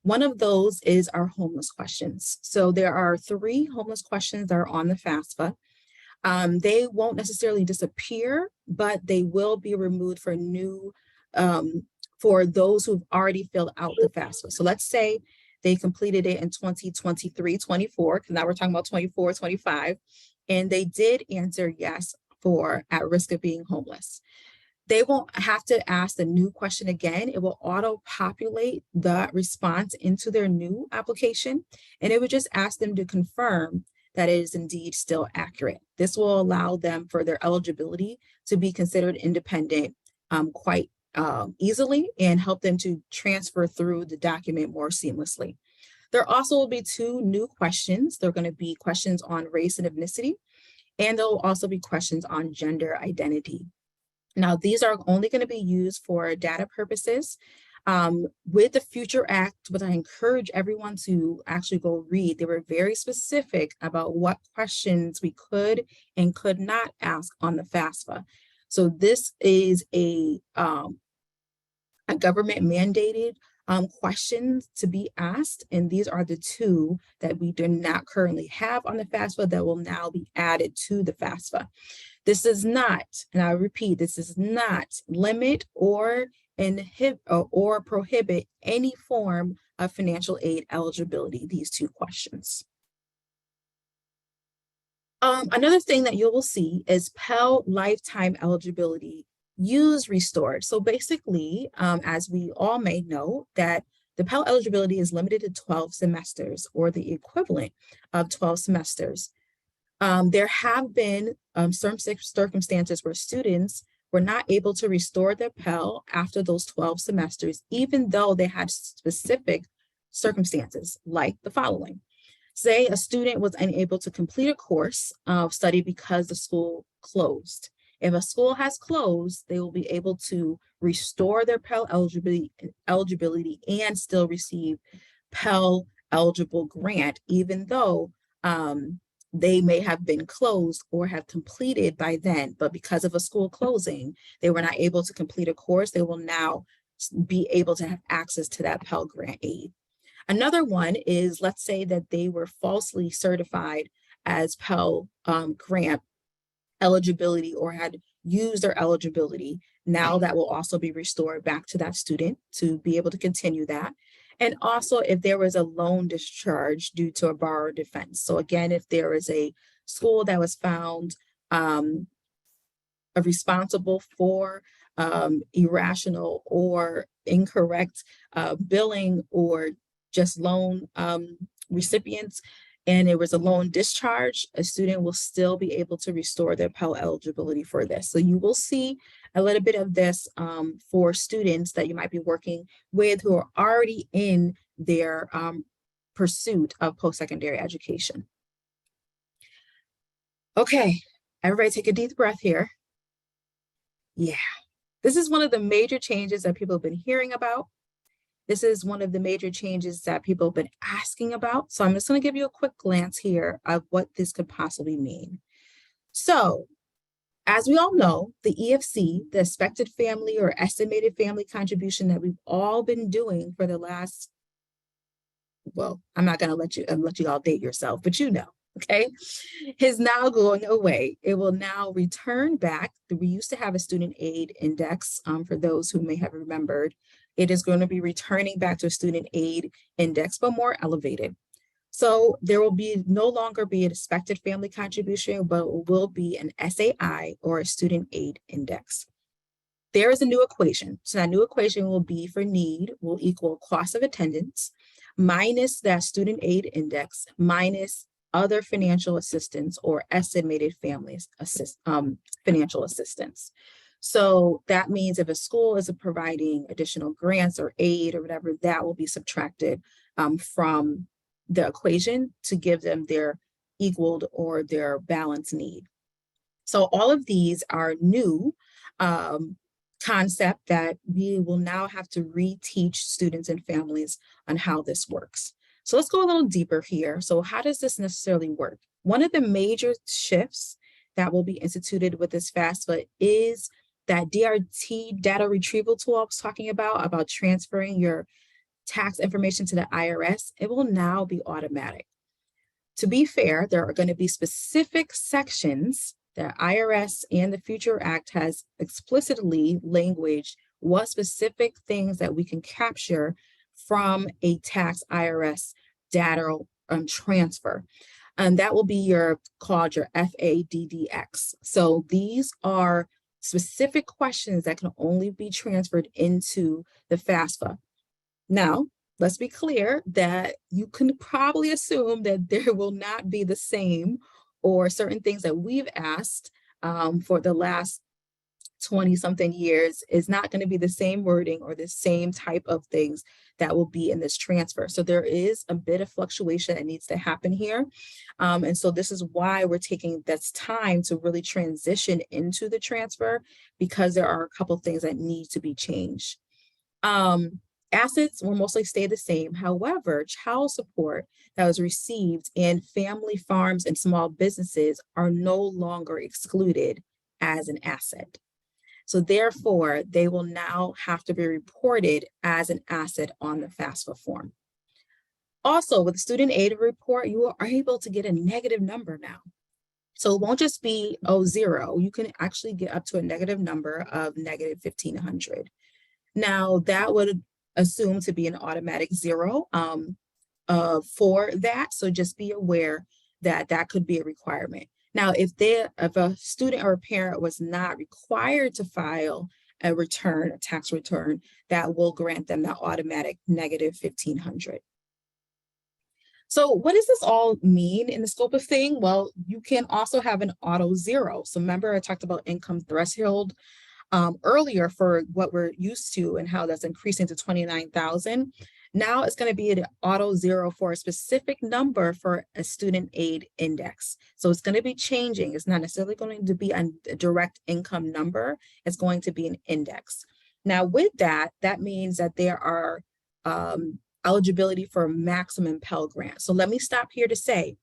One of those is our homeless questions. So there are 3 homeless questions that are on the FAFSA. They won't necessarily disappear, but they will be removed for new, for those who've already filled out the FAFSA. So let's say they completed it in 2023-24, because now we're talking about 24-25, and they did answer yes for at risk of being homeless. They won't have to ask the new question again. It will auto-populate the response into their new application, and it would just ask them to confirm that it is indeed still accurate. This will allow them for their eligibility to be considered independent quite easily and help them to transfer through the document more seamlessly. There also will be 2 new questions. They're going to be questions on race and ethnicity, and there will also be questions on gender identity. Now, these are only going to be used for data purposes. With the Future Act, what I encourage everyone to actually go read, they were very specific about what questions we could and could not ask on the FAFSA. So this is a government mandated questions to be asked, and these are the 2 that we do not currently have on the FAFSA that will now be added to the FAFSA. This is not, and I repeat, this is not limit or inhibit or prohibit any form of financial aid eligibility, these 2 questions. Another thing that you will see is Pell lifetime eligibility use restored. So basically, as we all may know, that the Pell eligibility is limited to 12 semesters or the equivalent of 12 semesters. There have been some circumstances where students were not able to restore their Pell after those 12 semesters, even though they had specific circumstances like the following. Say a student was unable to complete a course of study because the school closed. If a school has closed, they will be able to restore their Pell eligibility and still receive Pell eligible grant, even though they may have been closed or have completed by then, but because of a school closing, they were not able to complete a course. They will now be able to have access to that Pell Grant aid. Another one is, let's say that they were falsely certified as Pell Grant eligibility or had used their eligibility. Now that will also be restored back to that student to be able to continue that. And also if there was a loan discharge due to a borrower defense. So again, if there is a school that was found responsible for irrational or incorrect billing or just loan recipients, and it was a loan discharge, a student will still be able to restore their Pell eligibility for this. So you will see a little bit of this for students that you might be working with who are already in their pursuit of post-secondary education. Okay, everybody take a deep breath here. Yeah, this is one of the major changes that people have been hearing about. This is one of the major changes that people have been asking about. So I'm just going to give you a quick glance here of what this could possibly mean. So as we all know, the EFC, the expected family or estimated family contribution that we've all been doing for the last, well, I'm not going to let you all date yourself, but you know, okay, is now going away. It will now return back. We used to have a student aid index for those who may have remembered. It is going to be returning back to a student aid index, but more elevated. So there will be no longer be an expected family contribution, but it will be an SAI or a student aid index. There is a new equation. So that new equation will be for need will equal cost of attendance minus that student aid index minus other financial assistance or estimated financial assistance. So that means if a school is providing additional grants or aid or whatever, that will be subtracted from the equation to give them their equaled or their balanced need. So all of these are new concept that we will now have to reteach students and families on how this works. So let's go a little deeper here. So how does this necessarily work? One of the major shifts that will be instituted with this FAFSA is that DRT data retrieval tool I was talking about transferring your tax information to the IRS, it will now be automatic. To be fair, there are going to be specific sections that IRS and the Future Act has explicitly languaged what specific things that we can capture from a tax IRS data transfer. And that will be called your FADDX. So these are specific questions that can only be transferred into the FAFSA. Now, let's be clear that you can probably assume that there will not be the same or certain things that we've asked for the last 20 something years is not going to be the same wording or the same type of things that will be in this transfer. So there is a bit of fluctuation that needs to happen here. And so this is why we're taking this time to really transition into the transfer, because there are a couple of things that need to be changed. Assets will mostly stay the same. However, child support that was received in family farms and small businesses are no longer excluded as an asset. So therefore, they will now have to be reported as an asset on the FAFSA form. Also, with the student aid report, you are able to get a negative number now. So it won't just be 0. You can actually get up to a negative number of negative 1,500. Now, that would assume to be an automatic 0 for that. So just be aware that that could be a requirement. Now, if a student or a parent was not required to file a return, a tax return, that will grant them that automatic negative 1,500. So what does this all mean in the scope of thing? Well, you can also have an auto 0. So remember, I talked about income threshold earlier for what we're used to and how that's increasing to 29,000. Now it's going to be an auto 0 for a specific number for a student aid index. So it's going to be changing. It's not necessarily going to be a direct income number. It's going to be an index. Now with that, that means that there are eligibility for maximum Pell Grant. So let me stop here to say,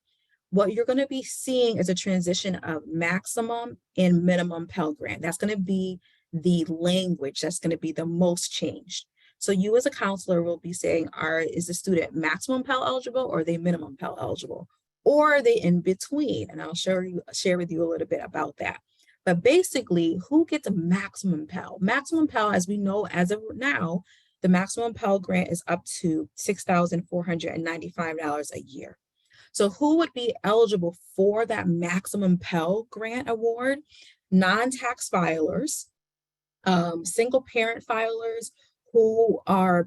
what you're going to be seeing is a transition of maximum and minimum Pell Grant. That's going to be the language that's going to be the most changed. So you as a counselor will be saying, is the student maximum Pell eligible or are they minimum Pell eligible? Or are they in between? And I'll share with you a little bit about that. But basically, who gets a maximum Pell? Maximum Pell, as we know as of now, the maximum Pell Grant is up to $6,495 a year. So who would be eligible for that maximum Pell Grant award? Non-tax filers, single parent filers who are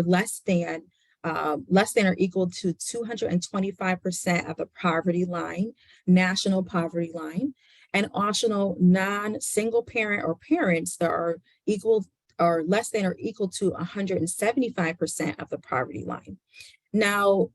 less than or equal to 225% of the poverty line, national poverty line, and optional non-single parent or parents that are equal or less than or equal to 175% of the poverty line. Now,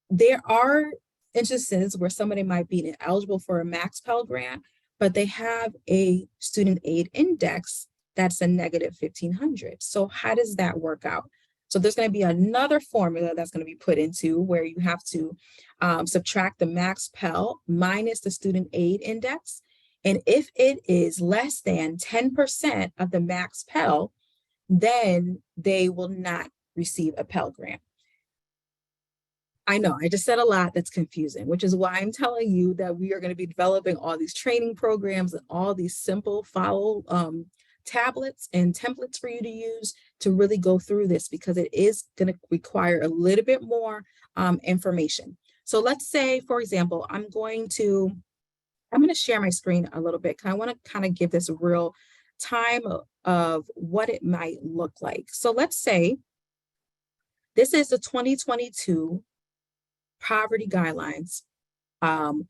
there are instances where somebody might be eligible for a max Pell Grant, but they have a student aid index that's a negative 1,500. So how does that work out? So there's going to be another formula that's going to be put into where you have to subtract the max Pell minus the student aid index. And if it is less than 10% of the max Pell, then they will not receive a Pell Grant. I know, I just said a lot that's confusing, which is why I'm telling you that we are going to be developing all these training programs and all these simple follow tablets and templates for you to use to really go through this, because it is going to require a little bit more information. So let's say, for example, I'm going to share my screen a little bit because I want to kind of give this a real time of what it might look like. So let's say this is the 2022 poverty guidelines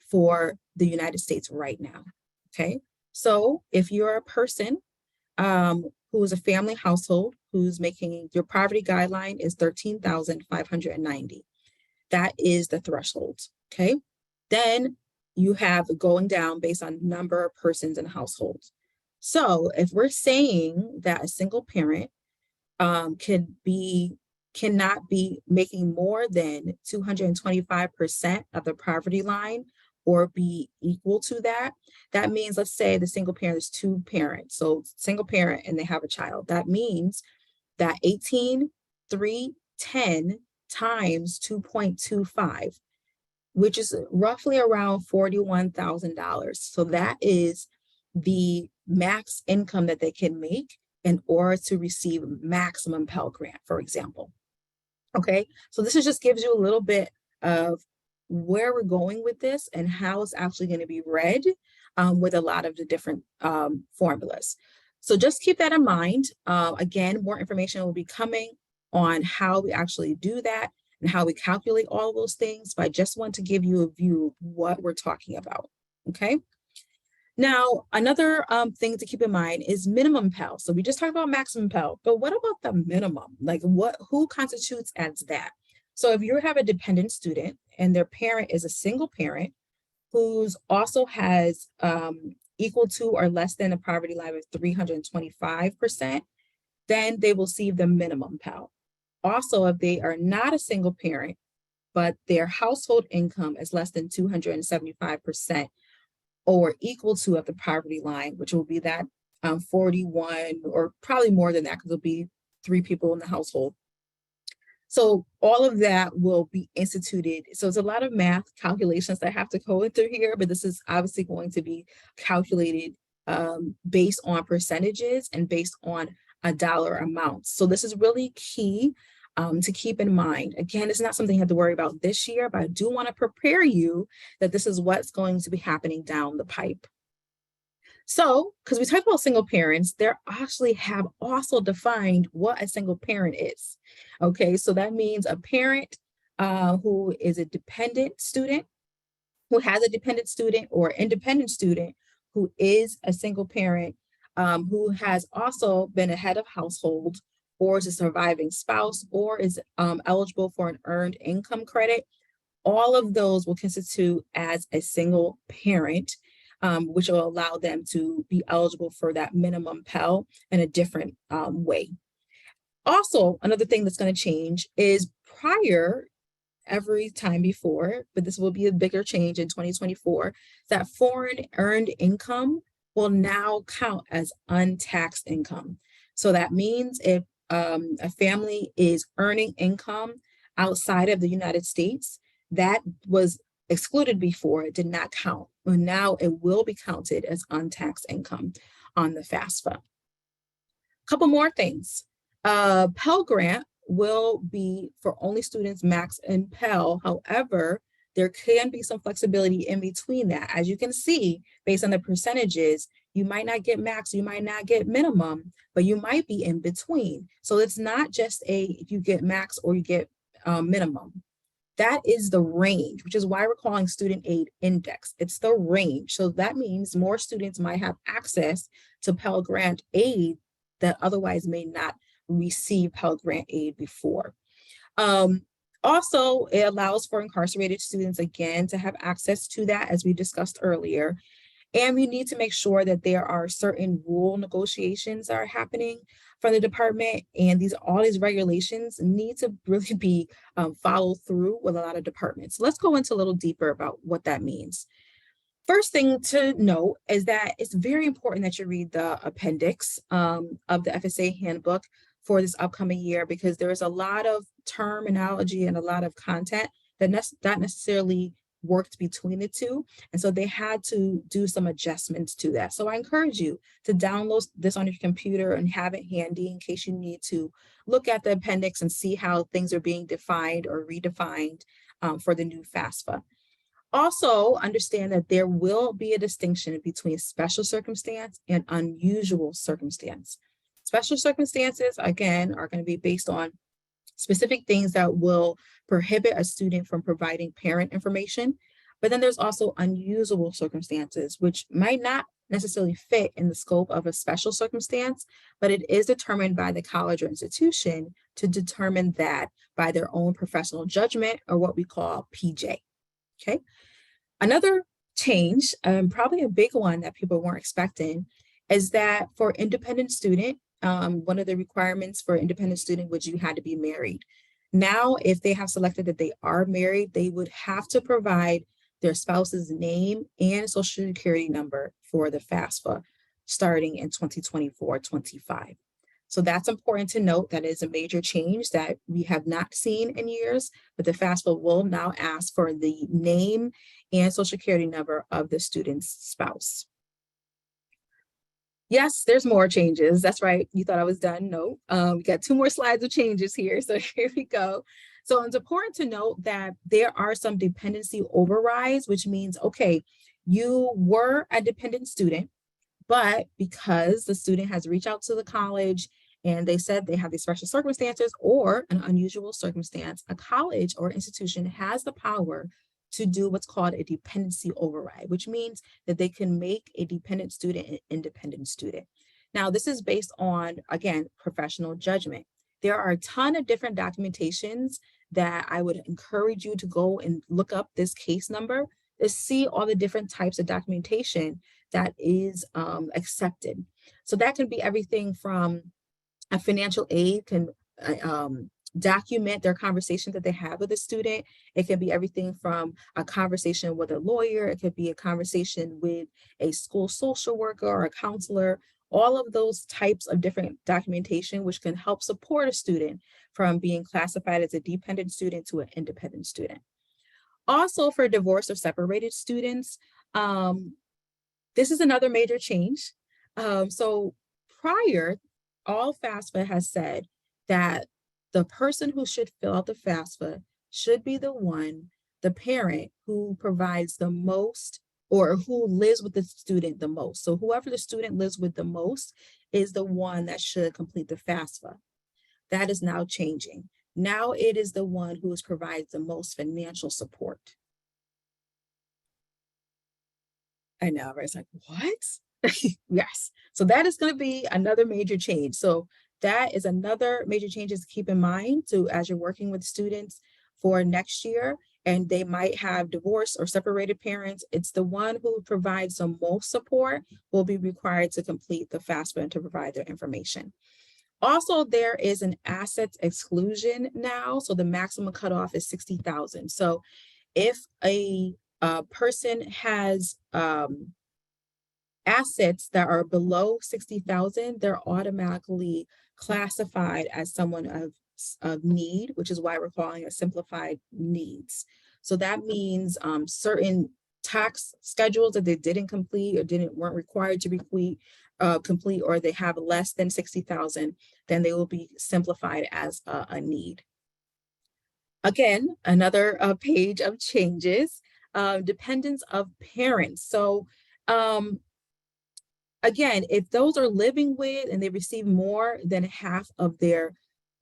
for the United States right now. Okay, so if you're a person who is a family household who's making, your poverty guideline is 13,590. That is the threshold. Okay, then you have going down based on number of persons in households. So if we're saying that a single parent cannot be making more than 225% of the poverty line, or be equal to that. That means, let's say the single parent is 2 parents. So single parent and they have a child. That means that 18,310 times 2.25, which is roughly around $41,000. So that is the max income that they can make in order to receive maximum Pell Grant, for example. Okay, so this just gives you a little bit of where we're going with this and how it's actually going to be read with a lot of the different formulas. So just keep that in mind. Again, more information will be coming on how we actually do that and how we calculate all of those things, but I just want to give you a view of what we're talking about, okay? Now, another thing to keep in mind is minimum Pell. So we just talked about maximum Pell, but what about the minimum? Like who constitutes as that? So if you have a dependent student and their parent is a single parent who's also has equal to or less than a poverty line of 325%, then they will receive the minimum Pell. Also, if they are not a single parent, but their household income is less than 275% or equal to of the poverty line, which will be that 41 or probably more than that because there'll be 3 people in the household. So all of that will be instituted. So it's a lot of math calculations that have to go into here, but this is obviously going to be calculated based on percentages and based on a dollar amount. So this is really key to keep in mind. Again, it's not something you have to worry about this year, but I do want to prepare you that this is what's going to be happening down the pipe. So, because we talked about single parents, they actually have also defined what a single parent is. Okay, so that means a parent who is a dependent student, who has a dependent student or independent student who is a single parent, who has also been a head of household, or is a surviving spouse, or is eligible for an earned income credit. All of those will constitute as a single parent, which will allow them to be eligible for that minimum Pell in a different way. Also, another thing that's going to change is prior, every time before, but this will be a bigger change in 2024, that foreign earned income will now count as untaxed income. So that means if a family is earning income outside of the United States, that was excluded before, it did not count. But now it will be counted as untaxed income on the FAFSA. Couple more things. Pell Grant will be for only students max in Pell. However, there can be some flexibility in between that. As you can see, based on the percentages, you might not get max, you might not get minimum, but you might be in between. So it's not just if you get max or you get minimum. That is the range, which is why we're calling student aid index. It's the range. So that means more students might have access to Pell Grant aid that otherwise may not receive Pell Grant aid before. Also, it allows for incarcerated students, again, to have access to that, as we discussed earlier. And we need to make sure that there are certain rule negotiations that are happening from the department, and all these regulations need to really be followed through with a lot of departments. Let's go into a little deeper about what that means. First thing to note is that it's very important that you read the appendix of the FSA handbook for this upcoming year, because there's a lot of terminology and a lot of content that not necessarily worked between the two. And so they had to do some adjustments to that. So I encourage you to download this on your computer and have it handy in case you need to look at the appendix and see how things are being defined or redefined for the new FAFSA. Also, understand that there will be a distinction between special circumstance and unusual circumstance. Special circumstances, again, are going to be based on specific things that will prohibit a student from providing parent information. But then there's also unusual circumstances, which might not necessarily fit in the scope of a special circumstance, but it is determined by the college or institution to determine that by their own professional judgment, or what we call PJ. Okay. Another change, probably a big one that people weren't expecting, is that for independent student, one of the requirements for independent student was you had to be married. Now, if they have selected that they are married, they would have to provide their spouse's name and social security number for the FAFSA starting in 2024-25. So that's important to note. That is a major change that we have not seen in years, but the FAFSA will now ask for the name and social security number of the student's spouse. Yes, there's more changes. That's right. You thought I was done. No, we got 2 more slides of changes here. So here we go. So it's important to note that there are some dependency overrides, which means, okay, you were a dependent student, but because the student has reached out to the college and they said they have these special circumstances or an unusual circumstance, a college or institution has the power to do what's called a dependency override, which means that they can make a dependent student an independent student. Now, this is based on, again, professional judgment. There are a ton of different documentations that I would encourage you to go and look up this case number to see all the different types of documentation that is accepted. So that can be everything from a financial aid can document their conversation that they have with a student. It can be everything from a conversation with a lawyer. It could be a conversation with a school social worker or a counselor. All of those types of different documentation, which can help support a student from being classified as a dependent student to an independent student. Also, for divorced or separated students, this is another major change. So prior, all FAFSA has said that the person who should fill out the FAFSA should be the parent who provides the most or who lives with the student the most. So whoever the student lives with the most is the one that should complete the FAFSA. That is now changing. Now it is the one who provides the most financial support. I know, right? It's like, what? Yes. So that is going to be another major change. So that is another major change to keep in mind as you're working with students for next year, and they might have divorced or separated parents. It's the one who provides the most support will be required to complete the FAFSA and to provide their information. Also, there is an assets exclusion now. So the maximum cutoff is 60,000. So if a person has assets that are below 60,000, they're automatically classified as someone of need, which is why we're calling it simplified needs. So that means certain tax schedules that they didn't complete or weren't required to complete, or they have less than 60,000, then they will be simplified as a need. Again, another page of changes, dependence of parents. So again, if those are living with and they receive more than half of their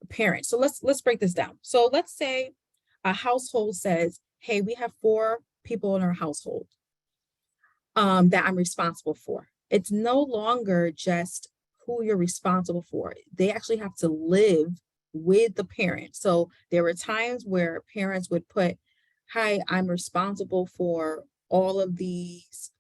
parents. So let's break this down. So let's say a household says, hey, we have 4 people in our household that I'm responsible for. It's no longer just who you're responsible for. They actually have to live with the parent. So there were times where parents would put, hi, I'm responsible for all of these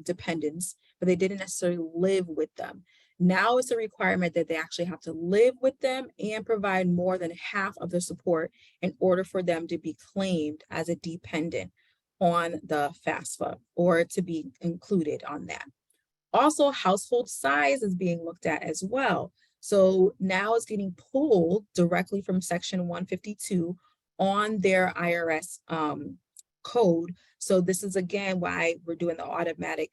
dependents, but they didn't necessarily live with them. Now it's a requirement that they actually have to live with them and provide more than half of the support in order for them to be claimed as a dependent on the FAFSA or to be included on that. Also, household size is being looked at as well. So now it's getting pulled directly from Section 152 on their IRS code. So this is again why we're doing the automatic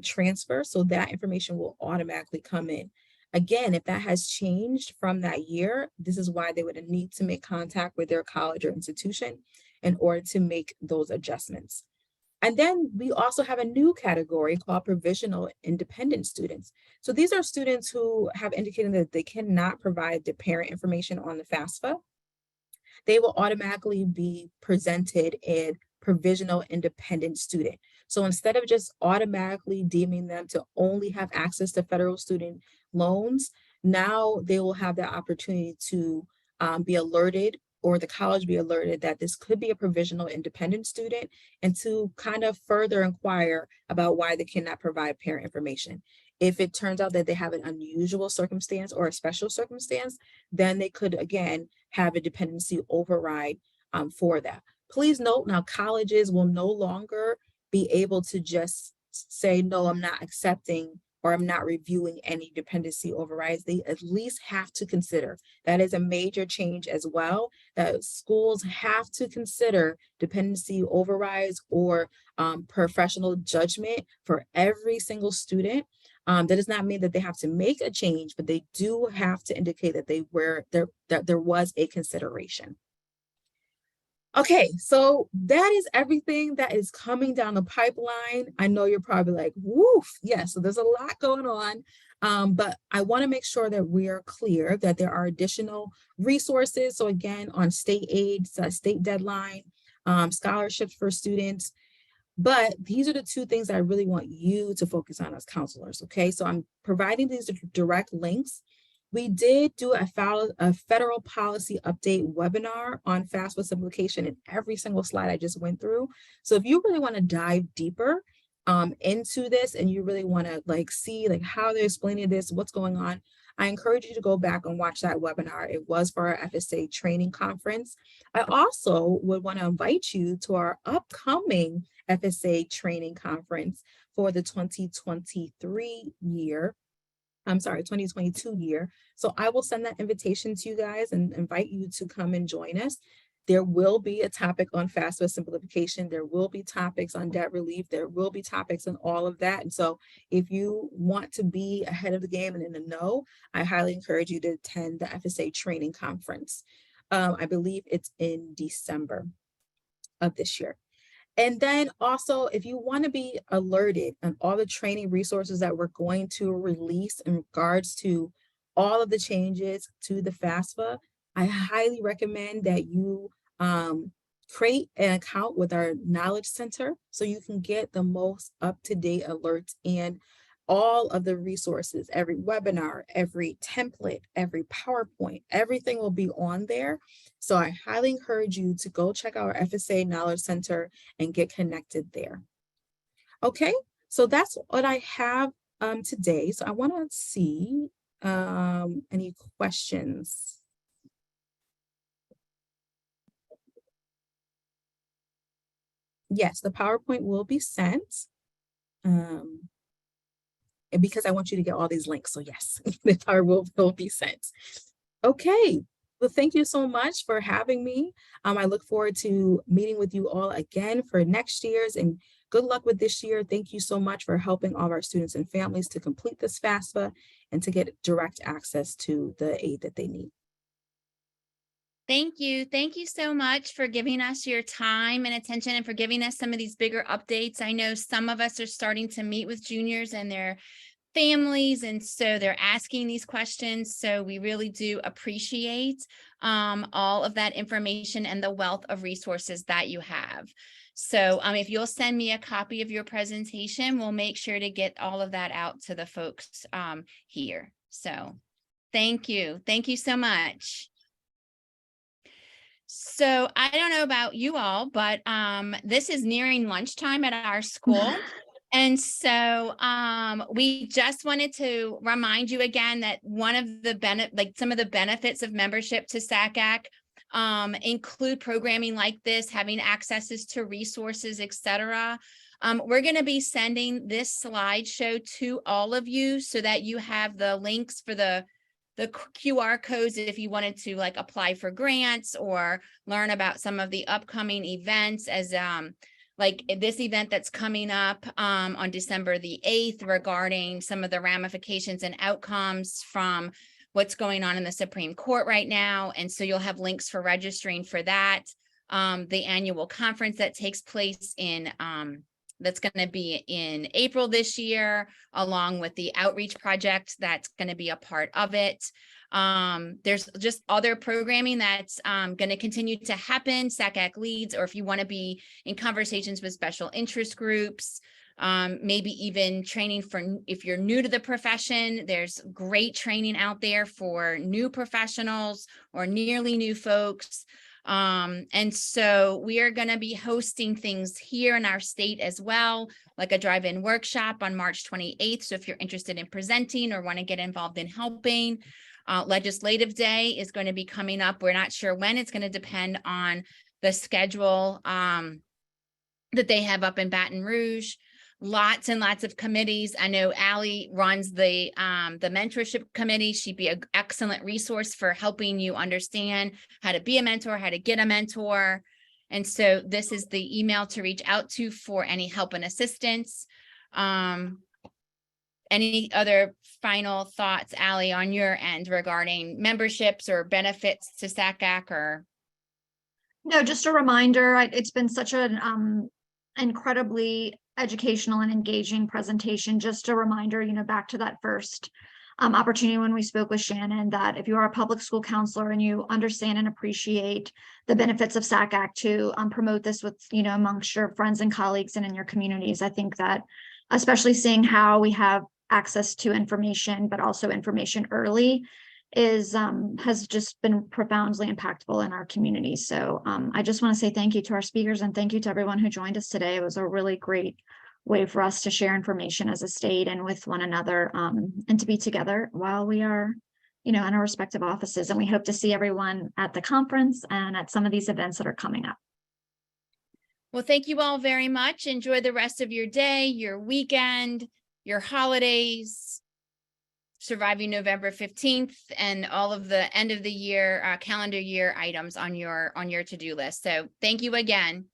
transfer. So that information will automatically come in. Again, if that has changed from that year, this is why they would need to make contact with their college or institution in order to make those adjustments. And then we also have a new category called provisional independent students. So these are students who have indicated that they cannot provide the parent information on the FAFSA. They will automatically be presented in provisional independent student. So instead of just automatically deeming them to only have access to federal student loans, now they will have the opportunity to be alerted, or the college be alerted that this could be a provisional independent student, and to kind of further inquire about why they cannot provide parent information. If it turns out that they have an unusual circumstance or a special circumstance, then they could again have a dependency override for that. Please note now colleges will no longer be able to just say, no, I'm not accepting or I'm not reviewing any dependency overrides. They at least have to consider. That is a major change as well, that schools have to consider dependency overrides or professional judgment for every single student. That does not mean that they have to make a change, but they do have to indicate that that there was a consideration. Okay, so that is everything that is coming down the pipeline. I know you're probably like, woof, yeah, so there's a lot going on, but I want to make sure that we are clear that there are additional resources. So again, on state aid, state deadline, scholarships for students. But these are the two things that I really want you to focus on as counselors, okay? So I'm providing these direct links. We did do a federal policy update webinar on FAFSA simplification in every single slide I just went through. So if you really want to dive deeper into this and you really want to see how they're explaining this, what's going on, I encourage you to go back and watch that webinar. It was for our FSA training conference. I also would want to invite you to our upcoming FSA training conference for the 2022 year. So I will send that invitation to you guys and invite you to come and join us. There will be a topic on FAFSA simplification. There will be topics on debt relief. There will be topics on all of that. And so if you want to be ahead of the game and in the know, I highly encourage you to attend the FSA training conference. I believe it's in December of this year. And then also, if you want to be alerted on all the training resources that we're going to release in regards to all of the changes to the FAFSA, I highly recommend that you create an account with our Knowledge Center so you can get the most up-to-date alerts and all of the resources, every webinar, every template, every PowerPoint, everything will be on there. So I highly encourage you to go check out our FSA Knowledge Center and get connected there. Okay, so that's what I have today. So I want to see any questions. Yes, the PowerPoint will be sent. And because I want you to get all these links. So yes, the power will be sent. Okay, well, thank you so much for having me. I look forward to meeting with you all again for next year's, and good luck with this year. Thank you so much for helping all of our students and families to complete this FAFSA and to get direct access to the aid that they need. Thank you. Thank you so much for giving us your time and attention and for giving us some of these bigger updates. I know some of us are starting to meet with juniors and their families, and so they're asking these questions. So we really do appreciate all of that information and the wealth of resources that you have. So if you'll send me a copy of your presentation, we'll make sure to get all of that out to the folks here. So thank you. Thank you so much. So I don't know about you all, but this is nearing lunchtime at our school. And so we just wanted to remind you again that one of the some of the benefits of membership to SACAC include programming like this, having accesses to resources, etc. We're going to be sending this slideshow to all of you so that you have the links for the QR codes if you wanted to apply for grants or learn about some of the upcoming events, as like this event that's coming up on December the 8th regarding some of the ramifications and outcomes from what's going on in the Supreme Court right now. And so you'll have links for registering for that. The annual conference that takes place in that's going to be in April this year, along with the outreach project that's going to be a part of it. There's just other programming that's going to continue to happen, SACAC leads, or if you want to be in conversations with special interest groups, maybe even training for, if you're new to the profession, there's great training out there for new professionals or nearly new folks. And so we are going to be hosting things here in our state as well, like a drive-in workshop on March 28th. So if you're interested in presenting or want to get involved in helping, Legislative Day is going to be coming up. We're not sure when. It's going to depend on the schedule that they have up in Baton Rouge. Lots and lots of committees. I know Allie runs the mentorship committee. She'd be an excellent resource for helping you understand how to be a mentor, how to get a mentor. And so this is the email to reach out to for any help and assistance. Any other final thoughts, Allie, on your end regarding memberships or benefits to SACAC or? No, just a reminder, it's been such an incredibly educational and engaging presentation. Just a reminder, back to that first opportunity when we spoke with Shannon, that if you are a public school counselor and you understand and appreciate the benefits of SACAC, to promote this with, amongst your friends and colleagues and in your communities. I think that especially seeing how we have access to information, but also information early, has just been profoundly impactful in our community. So I just want to say thank you to our speakers and thank you to everyone who joined us today. It was a really great way for us to share information as a state and with one another, and to be together while we are, in our respective offices. And we hope to see everyone at the conference and at some of these events that are coming up. Well, thank you all very much. Enjoy the rest of your day, your weekend, your holidays, surviving November 15th, and all of the end of the year calendar year items on your to-do list. So thank you again.